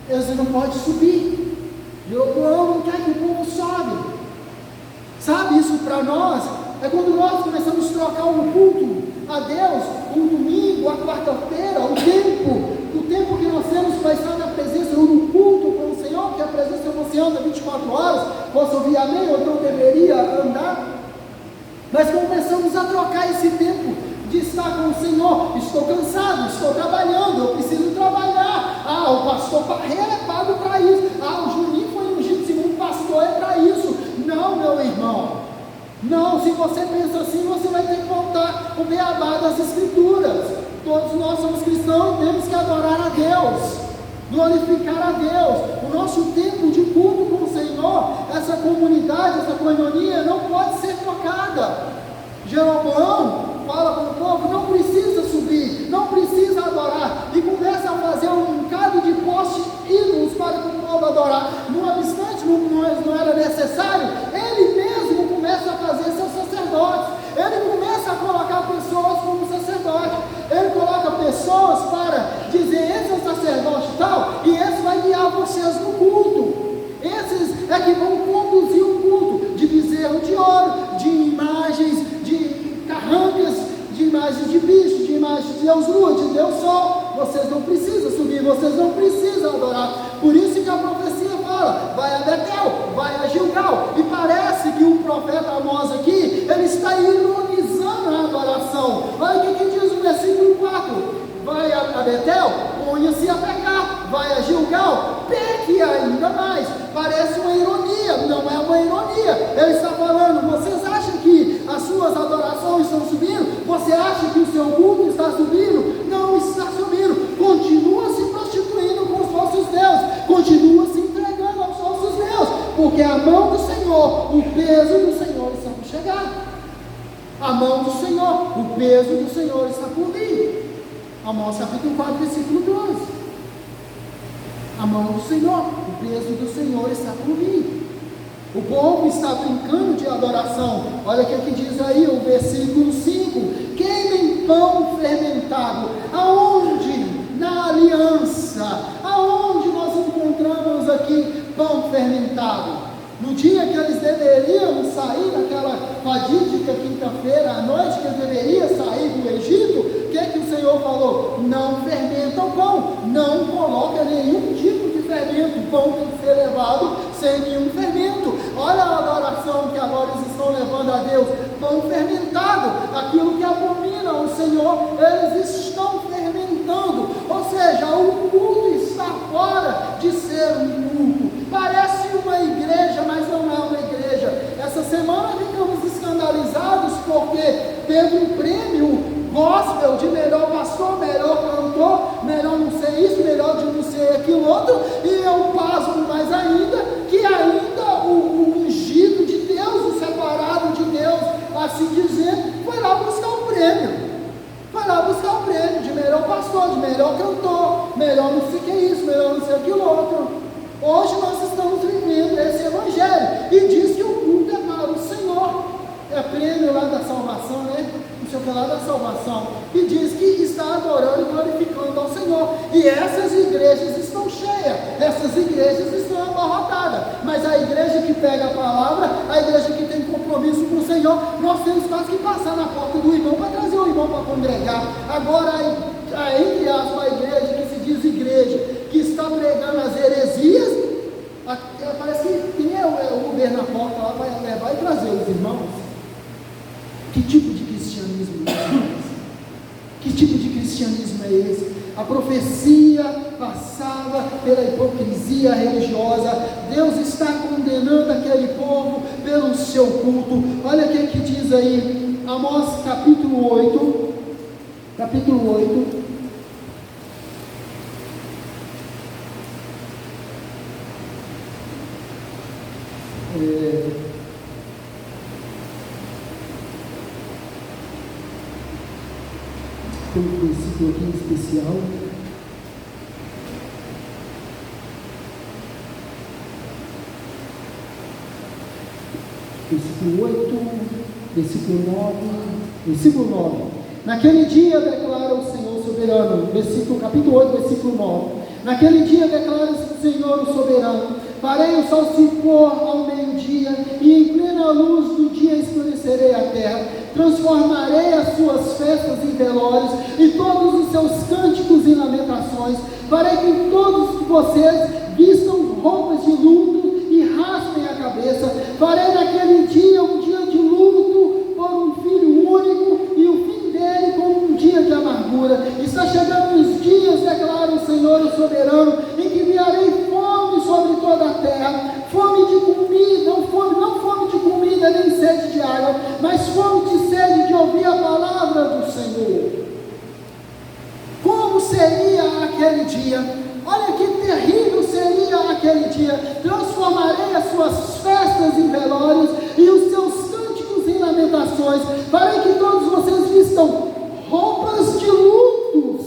Eles não podem subir, Jeroboão não quer que o povo sobe. Sabe, isso para nós é quando nós começamos a trocar um culto a Deus, um domingo, a quarta-feira, o tempo que nós temos para estar na presença, no culto com o Senhor, que a presença você anda 24 horas, posso ouvir amém, ou não deveria andar, mas começamos a trocar esse tempo de estar com o Senhor. Estou cansado, estou trabalhando, eu preciso trabalhar. O pastor Parreira é pago para isso. O Juninho foi ungido segundo pastor, é para isso. Não, meu irmão. Não, se você pensa assim, você vai ter que voltar o beabá das Escrituras. Todos nós somos cristãos e temos que adorar a Deus, glorificar a Deus. O nosso tempo de culto com o Senhor, essa comunidade, essa coinonia, não pode ser trocada. Jeroboão fala para o povo, não precisa subir, não precisa adorar, e começa a fazer um bocado de postes ídolos para que o povo adorar. Não obstante, não era necessário, ele mesmo começa a fazer seus sacerdotes, ele começa a colocar pessoas como sacerdote, ele coloca pessoas para dizer, esse é o sacerdote tal, e esse vai guiar vocês no culto, esses é que vão conduzir o culto, de bezerro de ouro, de imagens, de carrancas, de imagens de bicho, de imagens de Deus Lua, de Deus Sol. Vocês não precisam subir, vocês não precisam adorar. Por isso que a profecia fala, vai a Betel, vai a Gilgal, e parece que o profeta Amós aqui, ele está ironizando a adoração. Olha o que diz o versículo 4, vai a Betel, ponha-se a pecar, vai a Gilgal, peque ainda mais. Parece uma ironia, não é uma ironia. Ele está falando, vocês acham que as suas adorações estão subindo? Você acha que o seu culto está subindo? Não está subindo. Continua se prostituindo com os falsos deuses, continua se entregando aos falsos deuses, porque a mão do Senhor, o peso do Senhor está por chegar. A mão do Senhor, o peso do Senhor está por vir. Amós capítulo 4, versículo 12. A mão do Senhor, o peso do Senhor está por vir. O povo está brincando de adoração. Olha o que diz aí o versículo 5: queimem pão fermentado. Aonde? Na aliança. Aonde nós encontramos aqui pão fermentado? No dia que eles deveriam sair daquela fadídica quinta-feira à noite, que eles deveriam sair do Egito, o que é que o Senhor falou? Não fermenta o pão, não coloca nenhum tipo de fermento, o pão tem que ser levado sem nenhum fermento. Olha a adoração que agora eles estão levando a Deus, pão fermentado, aquilo que abomina o Senhor, eles estão fermentando, ou seja, o culto está fora de ser um culto. Parece uma igreja, mas não é uma igreja. Essa semana ficamos escandalizados porque teve um prêmio gospel de melhor pastor, melhor cantor, melhor não sei isso, melhor de não sei aquilo outro, e eu pasmo mais ainda, que ainda o ungido de Deus, o separado de Deus, assim dizer, foi lá buscar o prêmio. Foi lá buscar o prêmio de melhor pastor, de melhor cantor, melhor não sei o que isso, melhor não sei aquilo outro. Hoje nós estamos vivendo esse evangelho, e diz que o culto é para o Senhor, é prêmio lá da salvação, né? Não sei o que lá da salvação, e diz que está adorando e glorificando ao Senhor, e essas igrejas estão cheias. essas igrejas estão abarrotadas, mas a igreja que pega a palavra, a igreja que tem compromisso com o Senhor, nós temos quase que passar na porta do irmão para trazer o irmão para congregar. Agora, entre aspas, a igreja que se diz igreja, que está pregando as heresias, parece que quem é o Uber na porta lá vai levar e trazer os irmãos. Que tipo de cristianismo é esse? Que tipo de cristianismo é esse? A profecia passava pela hipocrisia religiosa. Deus está condenando aquele povo pelo seu culto. Olha o que diz aí, Amós capítulo 8. Capítulo 8. Tem um versículo aqui em especial. Versículo 8, versículo 9, versículo 9. Naquele dia declara o Senhor soberano, capítulo 8, versículo 9. Naquele dia declara o Senhor o soberano: farei o sol se pôr ao meio-dia, e em plena luz do dia escurecerei a terra. Transformarei as suas festas em velórios, e todos os seus cânticos em lamentações. Farei que todos vocês vistam roupas de luto e raspem a cabeça. Farei naquele dia um dia de luto por um filho único, e o fim dele como um dia de amargura. Está chegando os dias, declara o Senhor o soberano, em que enviarei fome sobre toda a terra, fome de comida, não fome de comida nem sede de água, mas fome de sede de ouvir a palavra do Senhor. Como seria aquele dia? Olha que terrível seria aquele dia. Transformarei as suas festas em velórios e os seus cânticos em lamentações. Farei que todos vocês vistam roupas de lutos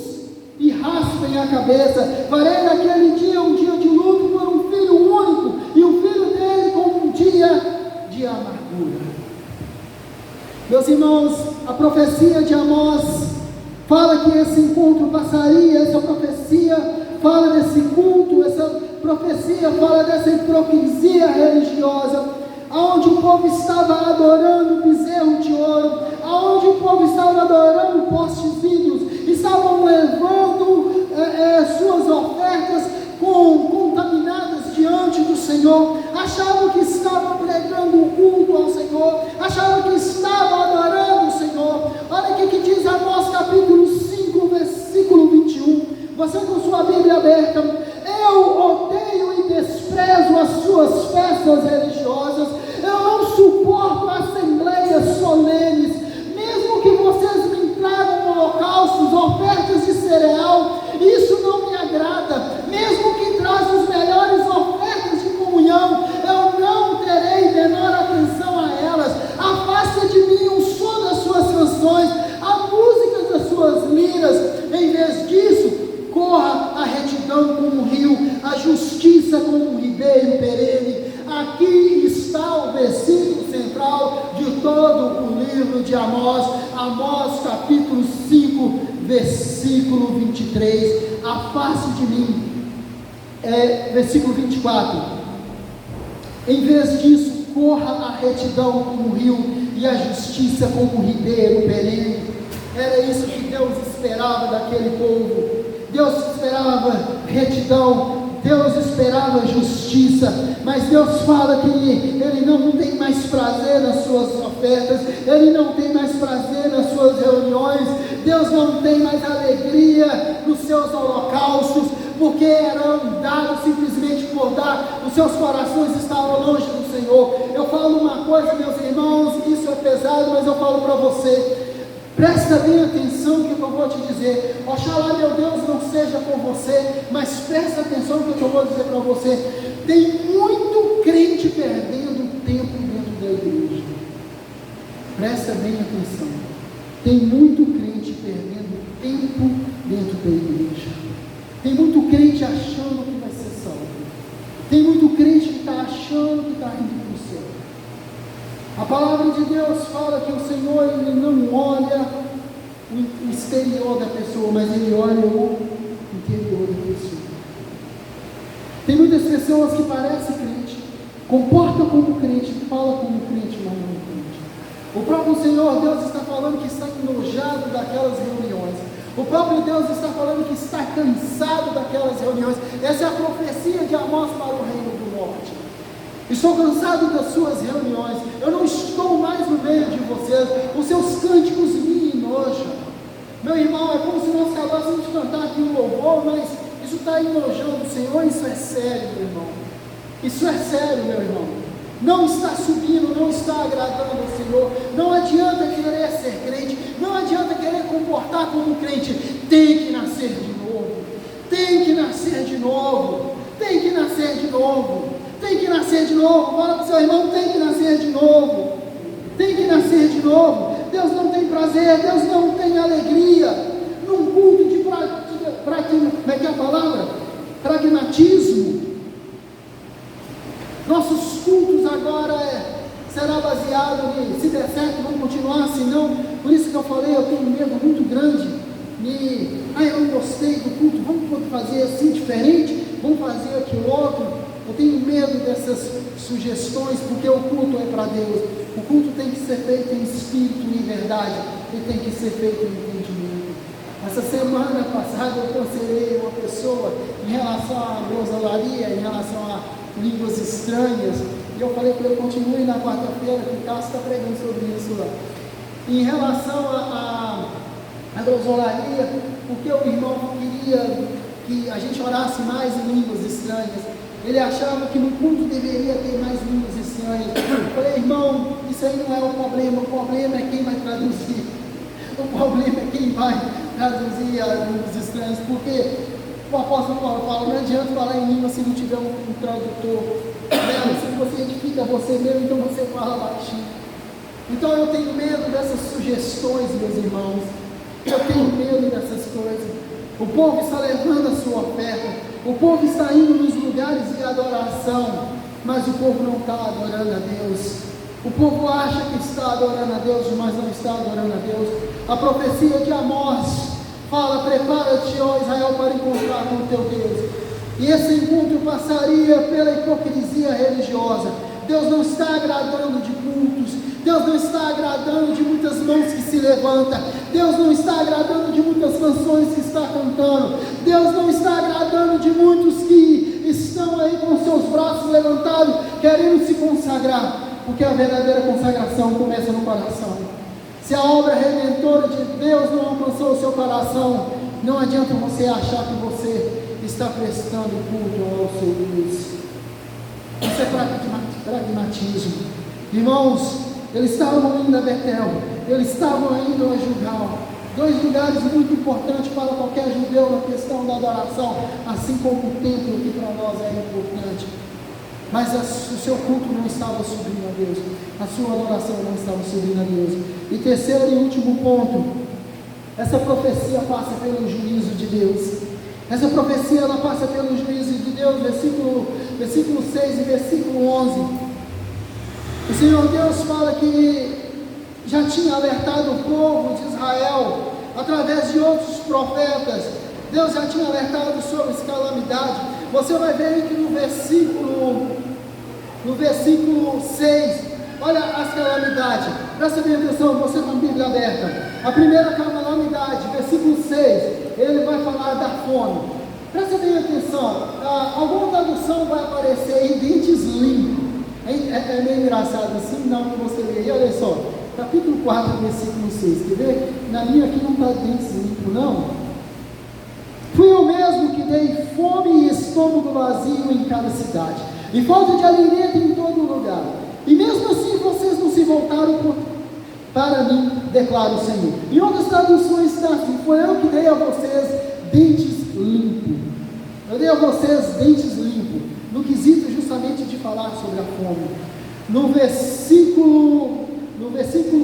e raspem a cabeça. Farei naquele dia um dia de luto por um filho único, e o filho dele como um dia de amargura. Meus irmãos, a profecia de Amós fala que esse encontro passaria. Essa profecia fala desse culto, essa profecia fala dessa hipocrisia religiosa, aonde o povo estava adorando bezerro de ouro, aonde o povo estava adorando postes ídolos, estavam levando suas ofertas contaminadas diante do Senhor, achavam que estavam pregando o culto ao Senhor, achavam que estavam adorando o Senhor. Olha o que diz Amós capítulo 5, versículo 21. Você com sua Bíblia aberta: eu odeio e desprezo as suas festas religiosas, eu não suporto assembleias solenes, mesmo que vocês me tragam holocaustos, ofertas de cereal, isso não me agrada. Mesmo que trazem as melhores ofertas de comunhão, eu não terei menor atenção a elas. Afasta de mim o som das suas canções, a música das suas liras. Em vez disso, corra a retidão como um rio, a justiça como um ribeiro perene. Aqui está o versículo central de todo o livro de Amós, Amós capítulo 5, versículo 23. Afaste de mim. Versículo 24. Em vez disso, corra a retidão como um rio, e a justiça como um ribeiro perene. Era isso que Deus esperava daquele povo. Deus esperava retidão, Deus esperava justiça, mas Deus fala que Ele não tem mais prazer nas suas ofertas, Ele não tem mais prazer nas suas reuniões, Deus não tem mais alegria nos seus holocaustos, porque eram dados simplesmente por dar, os seus corações estavam longe do Senhor. Eu falo uma coisa, meus irmãos, isso é pesado, mas eu falo para você. Presta bem atenção no que eu vou te dizer. Oxalá meu Deus não seja com você, mas presta atenção no que eu vou dizer para você. Tem muito crente perdendo tempo dentro da igreja. Presta bem atenção. Tem muito crente perdendo tempo dentro da igreja. Tem muito crente achando que vai ser salvo. Tem muito crente que está achando que está indo para o céu. A palavra de Deus fala que o Senhor, Ele não olha o exterior da pessoa, mas Ele olha o interior da pessoa. Tem muitas pessoas que parecem crente, comportam como crente, falam como crente, mas não é crente. O próprio Senhor Deus está falando que está enojado daquelas reuniões. O próprio Deus está falando que está cansado daquelas reuniões. Essa é a profecia de Amós para o reino do norte. Estou cansado das suas reuniões. Eu não estou mais no meio de vocês. Os seus cânticos me enojam. Meu irmão, é como se nós acabássemos de cantar aqui um louvor, mas isso está enojando o Senhor. Isso é sério, meu irmão. Isso é sério, meu irmão. Não está subindo, não está agradando ao Senhor. Não adianta querer ser crente, não adianta querer comportar como crente. Tem que nascer de novo. Tem que nascer de novo. Tem que nascer de novo. Tem que nascer de novo. Fala para o seu irmão, tem que nascer de novo. Tem que nascer de novo. Deus não tem prazer, Deus não tem alegria num culto de como é que é a palavra? Pragmatismo. Nossos cultos agora será baseado em, se der certo, vamos continuar, se não, por isso que eu falei, eu tenho um medo muito grande, eu não gostei do culto, vamos fazer assim diferente, vamos fazer aquilo outro. Eu tenho medo dessas sugestões, porque o culto é para Deus. O culto tem que ser feito em espírito e em verdade, e tem que ser feito em entendimento. Essa semana passada eu aconselhei uma pessoa em relação à glosolaria, em relação a línguas estranhas, e eu falei para ele, continue na quarta-feira, que o Cássio está pregando sobre isso lá. Em relação à glosolaria, porque o irmão queria que a gente orasse mais em línguas estranhas, ele achava que no culto deveria ter mais línguas estranhas. Eu falei, irmão, isso aí não é o problema é quem vai traduzir. O problema é quem vai traduzir as línguas estranhas, porque o apóstolo Paulo fala, não adianta falar em língua se não tiver um tradutor. Se você edifica você mesmo, então você fala baixinho. Então eu tenho medo dessas sugestões, meus irmãos. Eu tenho medo dessas coisas. O povo está levando a sua oferta. O povo está indo nos lugares de adoração, mas o povo não está adorando a Deus. O povo acha que está adorando a Deus, mas não está adorando a Deus. A profecia de Amós fala, prepara-te, ó Israel, para encontrar com o teu Deus. E esse encontro passaria pela hipocrisia religiosa. Deus não está agradando de cultos. Deus não está agradando de muitas mãos que se levantam. Deus não está agradando de muitas canções que está cantando. Deus não está agradando de muitos que estão aí com seus braços levantados, querendo se consagrar. Porque a verdadeira consagração começa no coração. Se a obra redentora de Deus não alcançou o seu coração, não adianta você achar que você está prestando culto ao seu Deus. Isso é pragmatismo. Irmãos, eles estavam indo a Betel, eles estavam indo a Gilgal, dois lugares muito importantes para qualquer judeu na questão da adoração, assim como o templo que para nós é importante. Mas o seu culto não estava subindo a Deus, a sua adoração não estava subindo a Deus. E terceiro e último ponto, essa profecia passa pelo juízo de Deus. Essa profecia ela passa pelo juízo de Deus, versículo 6 e versículo 11. O Senhor Deus fala que já tinha alertado o povo de Israel, através de outros profetas. Deus já tinha alertado sobre essa calamidade. Você vai ver que no versículo 6, olha as calamidades. Presta bem atenção, você com a Bíblia aberta. A primeira calamidade, versículo 6, ele vai falar da fome. Presta bem atenção, alguma tradução vai aparecer aí, dentes limpos. É meio engraçado assim, não que você lê aí, olha só, capítulo 4, versículo 6, quer ver? Na minha aqui não está dentes limpos não. Fui eu mesmo que dei fome e estômago vazio em cada cidade, e falta de alimento em todo lugar, e mesmo assim vocês não se voltaram para mim, declara o Senhor. Em outras traduções está assim, foi eu que dei a vocês dentes limpos. Eu dei a vocês dentes limpos, no quesito justamente de falar sobre a fome. No versículo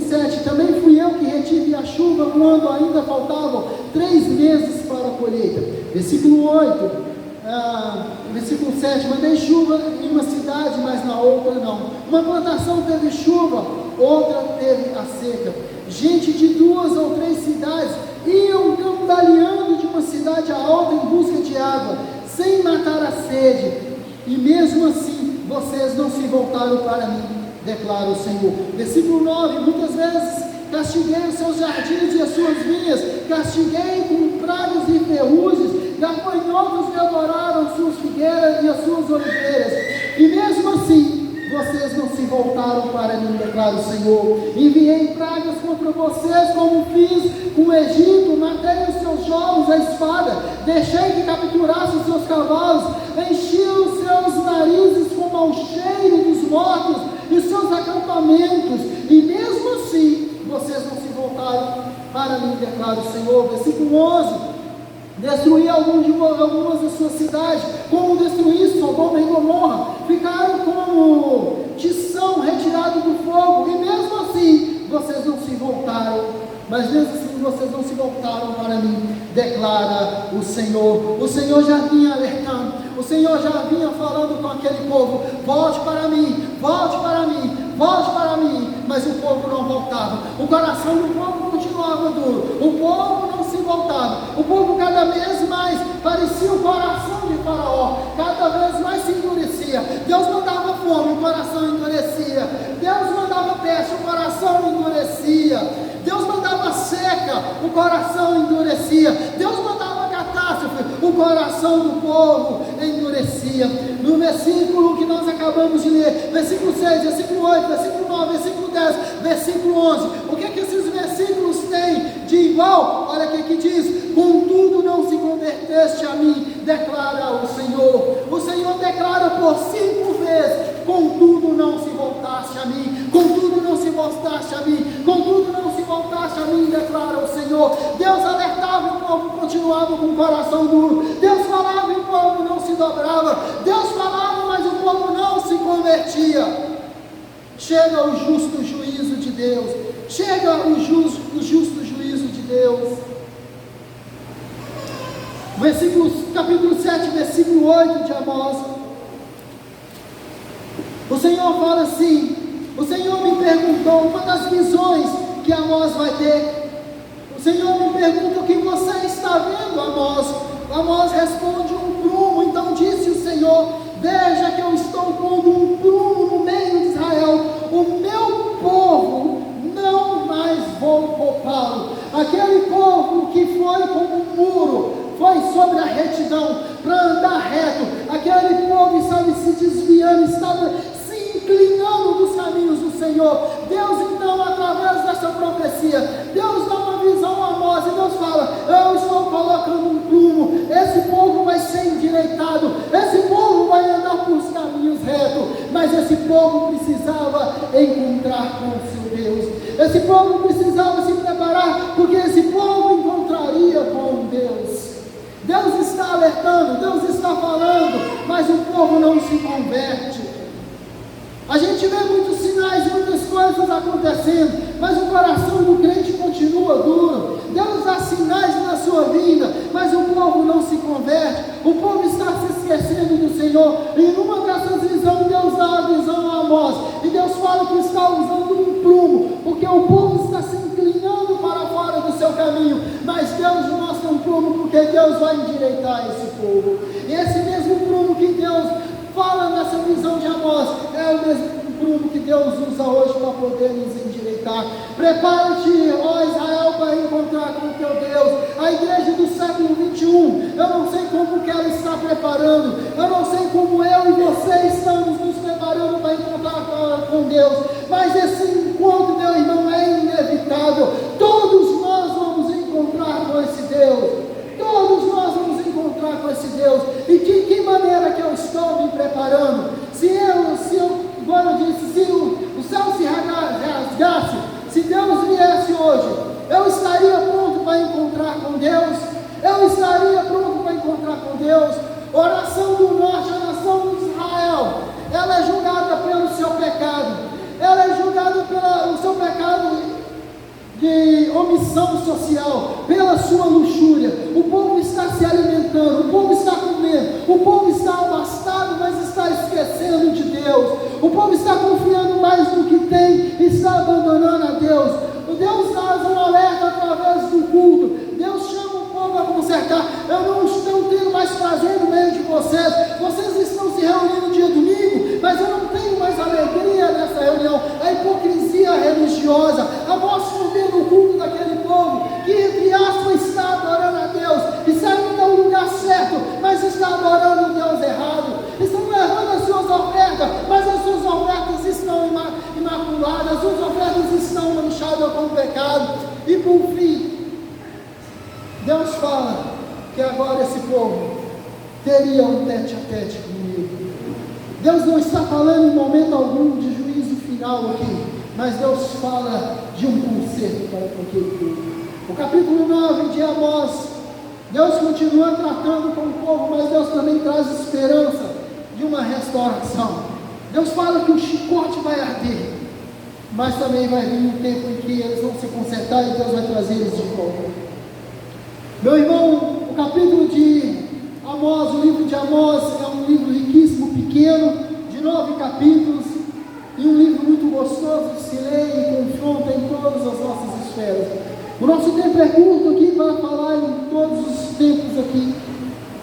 7, também fui eu que retive a chuva quando ainda faltavam 3 meses para a colheita. Versículo 7, mandei chuva em uma cidade, mas na outra não. Uma plantação teve chuva, outra teve a seca. Gente de 2 ou 3 cidades iam cambaleando de uma cidade a outra em busca de água, sem matar a sede. e mesmo assim vocês não se voltaram para mim, declara o Senhor. Versículo 9: muitas vezes castiguei os seus jardins e as suas vinhas, castiguei com pragas e ferrugens, gafanhotos devoraram suas figueiras e as suas oliveiras, e mesmo assim vocês não se voltaram para mim, declara o Senhor. Enviei pragas contra vocês, como fiz com o Egito, matei os seus jovens à espada, deixei que capturasse os seus cavalos, enchi os seus narizes com mau cheiro dos mortos e os seus acampamentos, e mesmo assim vocês não se voltaram para mim, declara o Senhor. Versículo 11: destruí algumas das suas cidades, como destruí Sodoma e Gomorra, ficaram como tição retirado do fogo, e mesmo assim vocês não se voltaram, mas mesmo assim vocês não se voltaram para mim, declara o Senhor. O Senhor já vinha alertando, o Senhor já vinha falando com aquele povo: volte para mim, volte para mim, volte para mim, mas o povo não voltava, o coração do povo continuava duro, o povo não se voltava, o povo cada vez mais parecia o coração de Faraó, cada vez mais se endurecia. Deus mandava fome, o coração endurecia. Deus mandava peste, o coração endurecia. Deus mandava seca, o coração endurecia. Deus mandava catástrofe, o coração do povo endurecia. No versículo que nós acabamos de ler, versículo 6, versículo 8, versículo 9, versículo 10, versículo 11, o que é que esses versículos têm de igual? Olha o que diz: contudo não se converteste a mim, declara o Senhor. O Senhor declara por 5 vezes: contudo não se voltaste a mim, contudo não se voltaste a mim, contudo não se voltaste a mim, declara o Senhor. Deus alertava e o povo continuava com o coração duro. Deus falava e o povo não se dobrava. Deus falava, mas o povo não se convertia. Chega o justo juízo de Deus, chega o justo juízo de Deus. Capítulo 7, versículo 8 de Amós. O Senhor fala assim: o Senhor me perguntou, uma das visões que Amós vai ter, o Senhor me pergunta: o que você está vendo, Amós? Amós responde: um prumo. Então disse o Senhor: veja que eu estou pondo um prumo no meio de Israel, o meu povo não mais vou poupá-lo. Aquele povo que foi como um muro, foi sobre a retidão, para andar reto, aquele povo estava se desviando, estava se inclinando dos caminhos do Senhor. Deus então, através dessa profecia, Deus dá uma visão a Amós, e Deus fala: eu estou colocando um prumo, esse povo vai ser endireitado, esse povo vai andar por caminhos retos, mas esse povo precisava encontrar com o seu Deus, esse povo precisava se preparar, porque esse povo encontraria com Deus. Deus está alertando, Deus está falando, mas o povo não se converte. A gente vê muitos sinais, muitas coisas acontecendo, mas o coração do crente continua duro. Deus dá sinais na sua vida, mas o povo não se converte. O povo está se esquecendo do Senhor. E numa dessas visões, Deus dá a visão a Amós, e Deus fala que está usando um prumo, porque o povo está se inclinando para fora do seu caminho, mas Deus mostra um prumo, porque Deus vai endireitar esse povo. E esse mesmo prumo que Deus fala nessa visão de Amós é o mesmo prumo que Deus usa hoje para poder nos endireitar. Prepara-te, ó Israel, para encontrar com o teu Deus. A igreja do século 21, eu não sei como que ela está preparando, eu não sei como eu e você estamos nos preparando para encontrar com Deus, mas esse encontro, meu irmão, é inevitável. Todos nós vamos encontrar com esse Deus. Todos nós vamos encontrar com esse Deus. E de que maneira que eu estou me preparando? Agora eu disse, se o céu se rasgasse, se Deus viesse hoje, eu estaria pronto para encontrar com Deus? Eu estaria pronto para encontrar com Deus? Oração do norte, a nação de Israel, ela é julgada pelo seu pecado, ela é julgada pelo seu pecado de omissão social, pela sua luxúria. O povo está se alimentando, o povo está comendo, o povo está abastado, mas está esquecendo de Deus. O povo está confiando mais no que tem, está abandonando a Deus. O Deus faz um alerta através do culto. Deus chama o povo a consertar. Eu não estou tendo mais prazer no meio de vocês. Vocês estão se reunindo religiosa, a voz no culto daquele povo, que entre aspas está adorando a Deus, e saindo do lugar certo, mas está adorando o Deus errado, estão levando as suas ofertas, mas as suas ofertas estão imaculadas, as suas ofertas estão manchadas com o pecado, e por fim, Deus fala que agora esse povo teria um tete-a-tete comigo. Deus não está falando em momento algum de juízo final aqui, mas Deus fala de um conserto para aquele povo. O capítulo 9 de Amós, Deus continua tratando com o povo, mas Deus também traz esperança de uma restauração. Deus fala que o chicote vai arder, mas também vai vir um tempo em que eles vão se consertar e Deus vai trazer eles de volta. Meu irmão, o capítulo de Amós, o livro de Amós é um livro riquíssimo, pequeno, de 9 capítulos, e um livro muito gostoso de se ler e confronta em todas as nossas esferas. O nosso tempo é curto aqui para falar em todos os tempos aqui,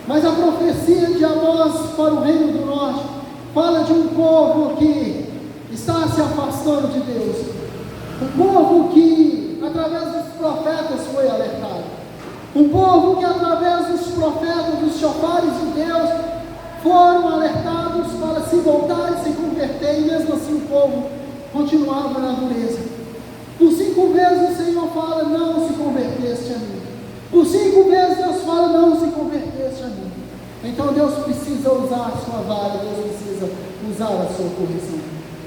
mas a profecia de Amós para o reino do norte fala de um povo que está se afastando de Deus, um povo que através dos profetas foi alertado, um povo que através dos profetas, dos chofares de Deus, foram alertados para se voltar e se converter, e mesmo assim o povo continuava na dureza. Por 5 vezes o Senhor fala, não se converteste a mim. Por 5 vezes Deus fala, não se converteste a mim. Então Deus precisa usar a sua vara, Deus precisa usar a sua correção.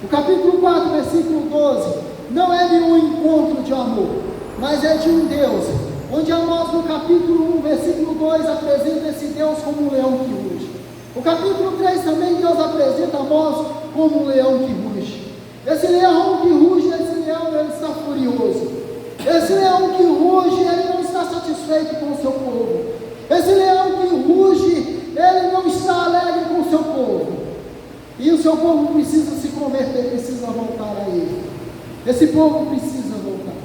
O capítulo 4, versículo 12, não é de um encontro de amor, mas é de um Deus, onde Amós no capítulo 1, versículo 2, apresenta esse Deus como um leão que ruge. O capítulo 3 também Deus apresenta Amós como um leão que ruge. Esse leão que ruge, esse leão ele está furioso. Esse leão que ruge, ele não está satisfeito com o seu povo. Esse leão que ruge, ele não está alegre com o seu povo. E o seu povo precisa se converter, precisa voltar a ele. Esse povo precisa voltar.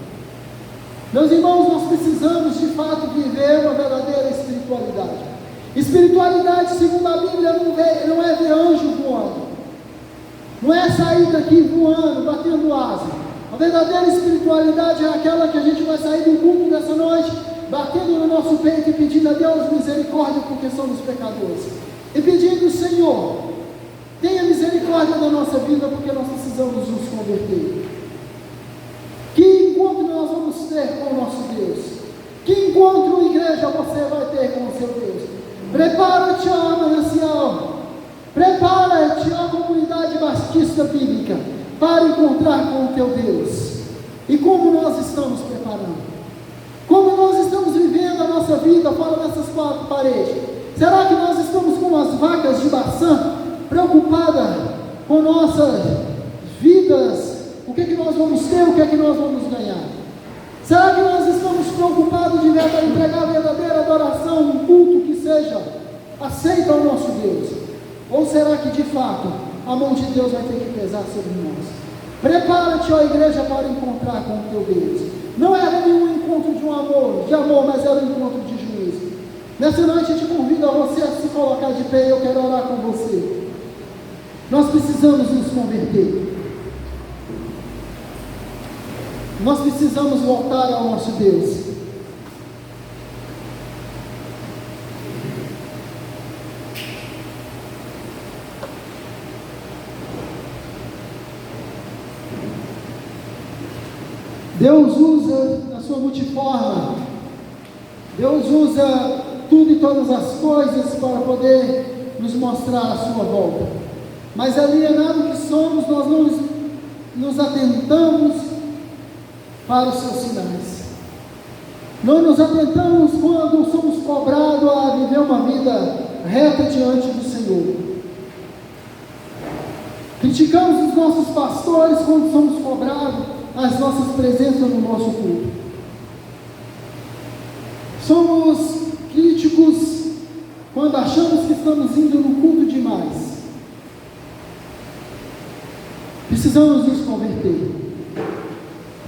Meus irmãos, nós precisamos de fato viver uma verdadeira espiritualidade. Espiritualidade, segundo a Bíblia, não é ver anjo voando, não é sair daqui voando, batendo asa. A verdadeira espiritualidade é aquela que a gente vai sair do culto dessa noite, batendo no nosso peito e pedindo a Deus misericórdia, porque somos pecadores, e pedindo, Senhor, tenha misericórdia da nossa vida, porque nós precisamos nos converter. Que encontro nós vamos ter com o nosso Deus? Que encontro, igreja, você vai ter com o seu Deus? Prepara-te, ó manancial, prepara-te, ó comunidade batista bíblica, para encontrar com o teu Deus. E como nós estamos preparando? Como nós estamos vivendo a nossa vida fora dessas 4 paredes? Será que nós estamos como as vacas de Baçã, preocupadas com nossas vidas? O que é que nós vamos ter? O que é que nós vamos ganhar? Será que nós estamos preocupados de entregar a verdadeira adoração, um culto que seja aceito ao nosso Deus? Ou será que de fato a mão de Deus vai ter que pesar sobre nós? Prepara-te, ó igreja, para encontrar com o teu Deus. Não é nenhum encontro de amor, mas é um encontro de juízo. Nessa noite eu te convido a você a se colocar de pé, e eu quero orar com você. Nós precisamos nos converter. Nós precisamos voltar ao nosso Deus. Deus usa a sua multiforma, Deus usa tudo e todas as coisas para poder nos mostrar a sua volta, mas alienado que somos, nós não nos atentamos para os seus sinais, não nos atentamos quando somos cobrados a viver uma vida reta diante do Senhor. Criticamos os nossos pastores quando somos cobrados as nossas presenças no nosso culto. Somos críticos quando achamos que estamos indo no culto demais. Precisamos nos converter.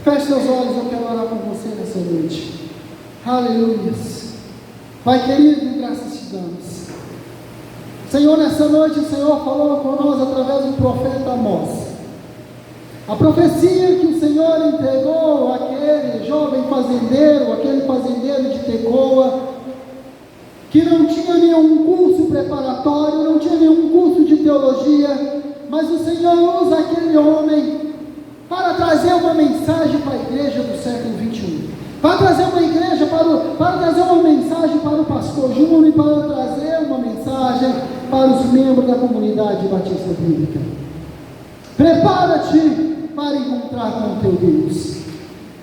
Feche seus olhos, eu quero orar com você nessa noite. Aleluia. Pai querido, graças te damos. Senhor, nessa noite o Senhor falou com nós através do profeta Amós. A profecia que o Senhor entregou àquele jovem fazendeiro, aquele fazendeiro de Tecoa, que não tinha nenhum curso preparatório, não tinha nenhum curso de teologia, mas o Senhor usa aquele homem para trazer uma mensagem para a igreja do século 21, para trazer uma mensagem para o pastor Júnior, para trazer uma mensagem para os membros da comunidade batista bíblica. Prepara-te para encontrar com o teu Deus.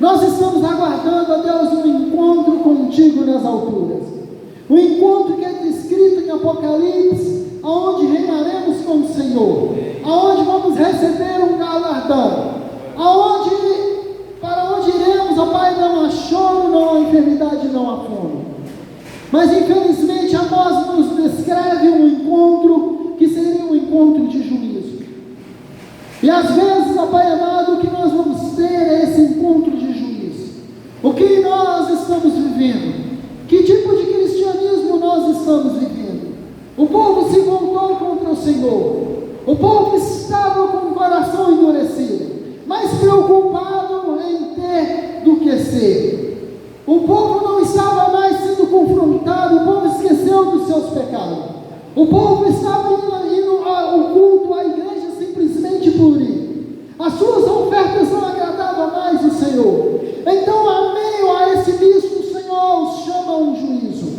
Nós estamos aguardando, ó Deus, um encontro contigo nas alturas, um encontro que é descrito em Apocalipse, aonde reinaremos com o Senhor, aonde vamos receber um galardão, para onde iremos, ó Pai, não há choro, não há enfermidade, não há fome. Mas infelizmente Amós nos descreve um encontro que seria um encontro de juízo. E às vezes, ó Pai amado, o que nós vamos ter é esse encontro de juízo. O que nós estamos vivendo? Que tipo de cristianismo nós estamos vivendo? O povo se voltou contra o Senhor. O povo estava com o coração endurecido, mais preocupado em ter do que ser. O povo não estava mais sendo confrontado, o povo esqueceu dos seus pecados. O povo estava indo ao culto, à igreja, simplesmente por ir. As suas ofertas não agradavam mais o Senhor. Então, a meio a esse misto, o Senhor os chama a um juízo.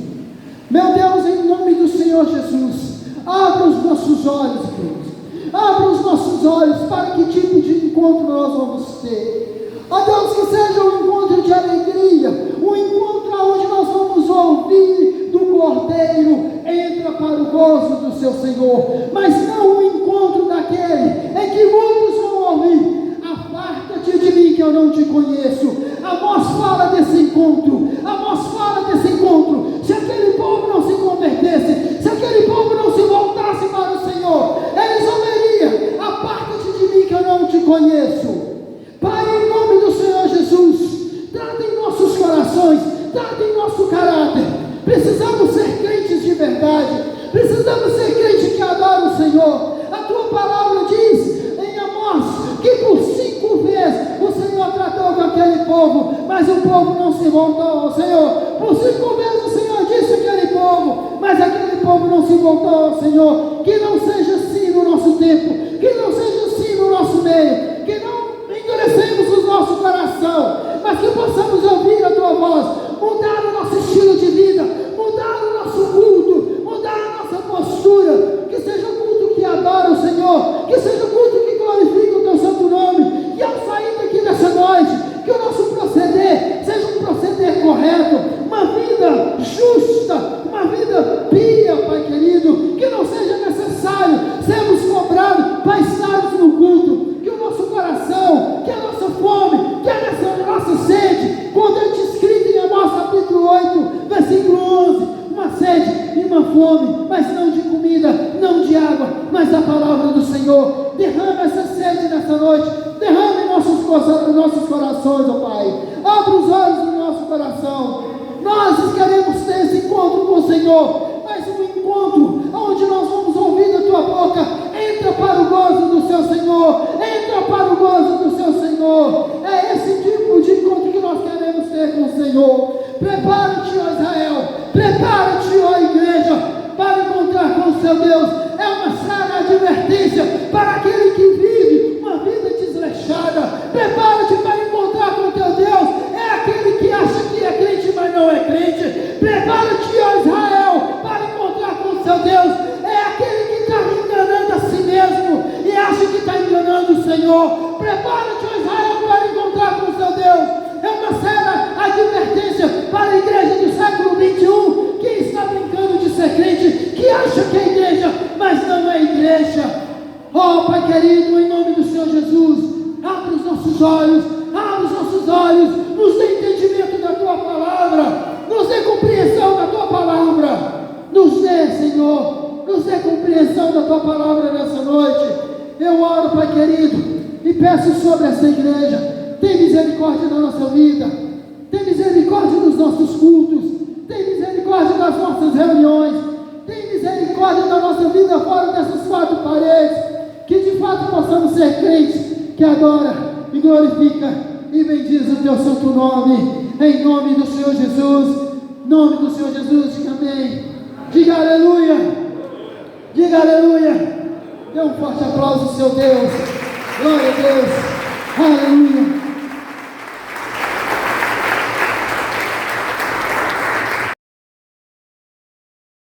Meu Deus, em nome do Senhor Jesus, abra os nossos olhos, Deus. Abra os nossos olhos para que tipo de encontro nós vamos ter. Ó Deus, que seja um encontro de alegria, um encontro onde nós vamos ouvir do Cordeiro: entra para o gozo do seu Senhor. Mas não um encontro daquele em que muitos vão ouvir: aparta-te de mim, que eu não te conheço. Amós fala desse encontro. Amós fala desse encontro. Se aquele povo não se convertesse, se aquele povo não se voltasse para o Senhor, eles ouviriam: aparta-te de mim, que eu não te conheço. Pai, em nome do Senhor Jesus, trata em nossos corações, trata em nosso caráter. Precisamos ser crentes de verdade, precisamos ser crentes que adoram o Senhor. A tua palavra diz em Amós que por 5 vezes o Senhor tratou com aquele povo, mas o povo não se voltou ao Senhor. Por 5 vezes o Senhor disse àquele povo, mas aquele povo não se voltou ao Senhor. Que não seja assim no nosso tempo, que não seja assim no nosso meio, que não endurecemos o nosso coração, mas que possamos ouvir a tua voz, mudar o nosso estilo de vida, mudar o nosso culto, mudar a nossa postura. Que seja um culto que adora o Senhor, que seja um culto que glorifica o teu santo nome. E ao sair daqui dessa noite, que o nosso proceder seja um proceder correto, uma vida justa, uma vida pia, Pai querido. Que não seja necessário sermos cobrados para estarmos no culto. Que o nosso coração, que a nossa fome, que a nossa sede, quando é descrito em Amós capítulo 8, versículo 11, uma sede e uma fome, mas não de comida, não de água, mas da palavra do Senhor. Derrama essa sede nessa noite, derrama em nossos corações, ó Pai. Abra os olhos do nosso coração. Nós queremos ter esse encontro com o Senhor, mas um encontro onde nós vamos ouvir da tua boca: entra para o gozo do seu Senhor, entra para o gozo do seu Senhor. É esse tipo de encontro que nós queremos ter com o Senhor. Prepara-te, ó Israel, prepara-te, ó igreja, para encontrar com o seu Deus. É uma séria advertência para aquele que vive uma vida desleixada. Prepara-te para encontrar com o teu Deus. É aquele que acha que é crente, mas não é crente. Prepara-te, ó Israel, para encontrar com o seu Deus. É aquele que está enganando a si mesmo e acha que está enganando o Senhor. Prepara-te, ó Israel, para encontrar com o seu Deus. É uma séria advertência para a igreja do século 21, que está brincando de ser crente, que acha que é igreja, mas não é igreja. Oh, Pai querido, em nome do Senhor Jesus, abre os nossos olhos, nos dê entendimento da tua palavra, nos dê compreensão da tua palavra, nos dê, Senhor, nos dê compreensão da tua palavra nessa noite. Eu oro, Pai querido, e peço sobre essa igreja: tem misericórdia da nossa vida, tem misericórdia dos nossos cultos, tem misericórdia das nossas reuniões, tem misericórdia da nossa vida fora dessas 4 paredes. Que de fato possamos ser crentes, que adora e glorifica e bendiz o teu santo nome, em nome do Senhor Jesus, nome do Senhor Jesus, diga amém, diga aleluia, diga aleluia, dê um forte aplauso ao seu Deus, glória a Deus, aleluia.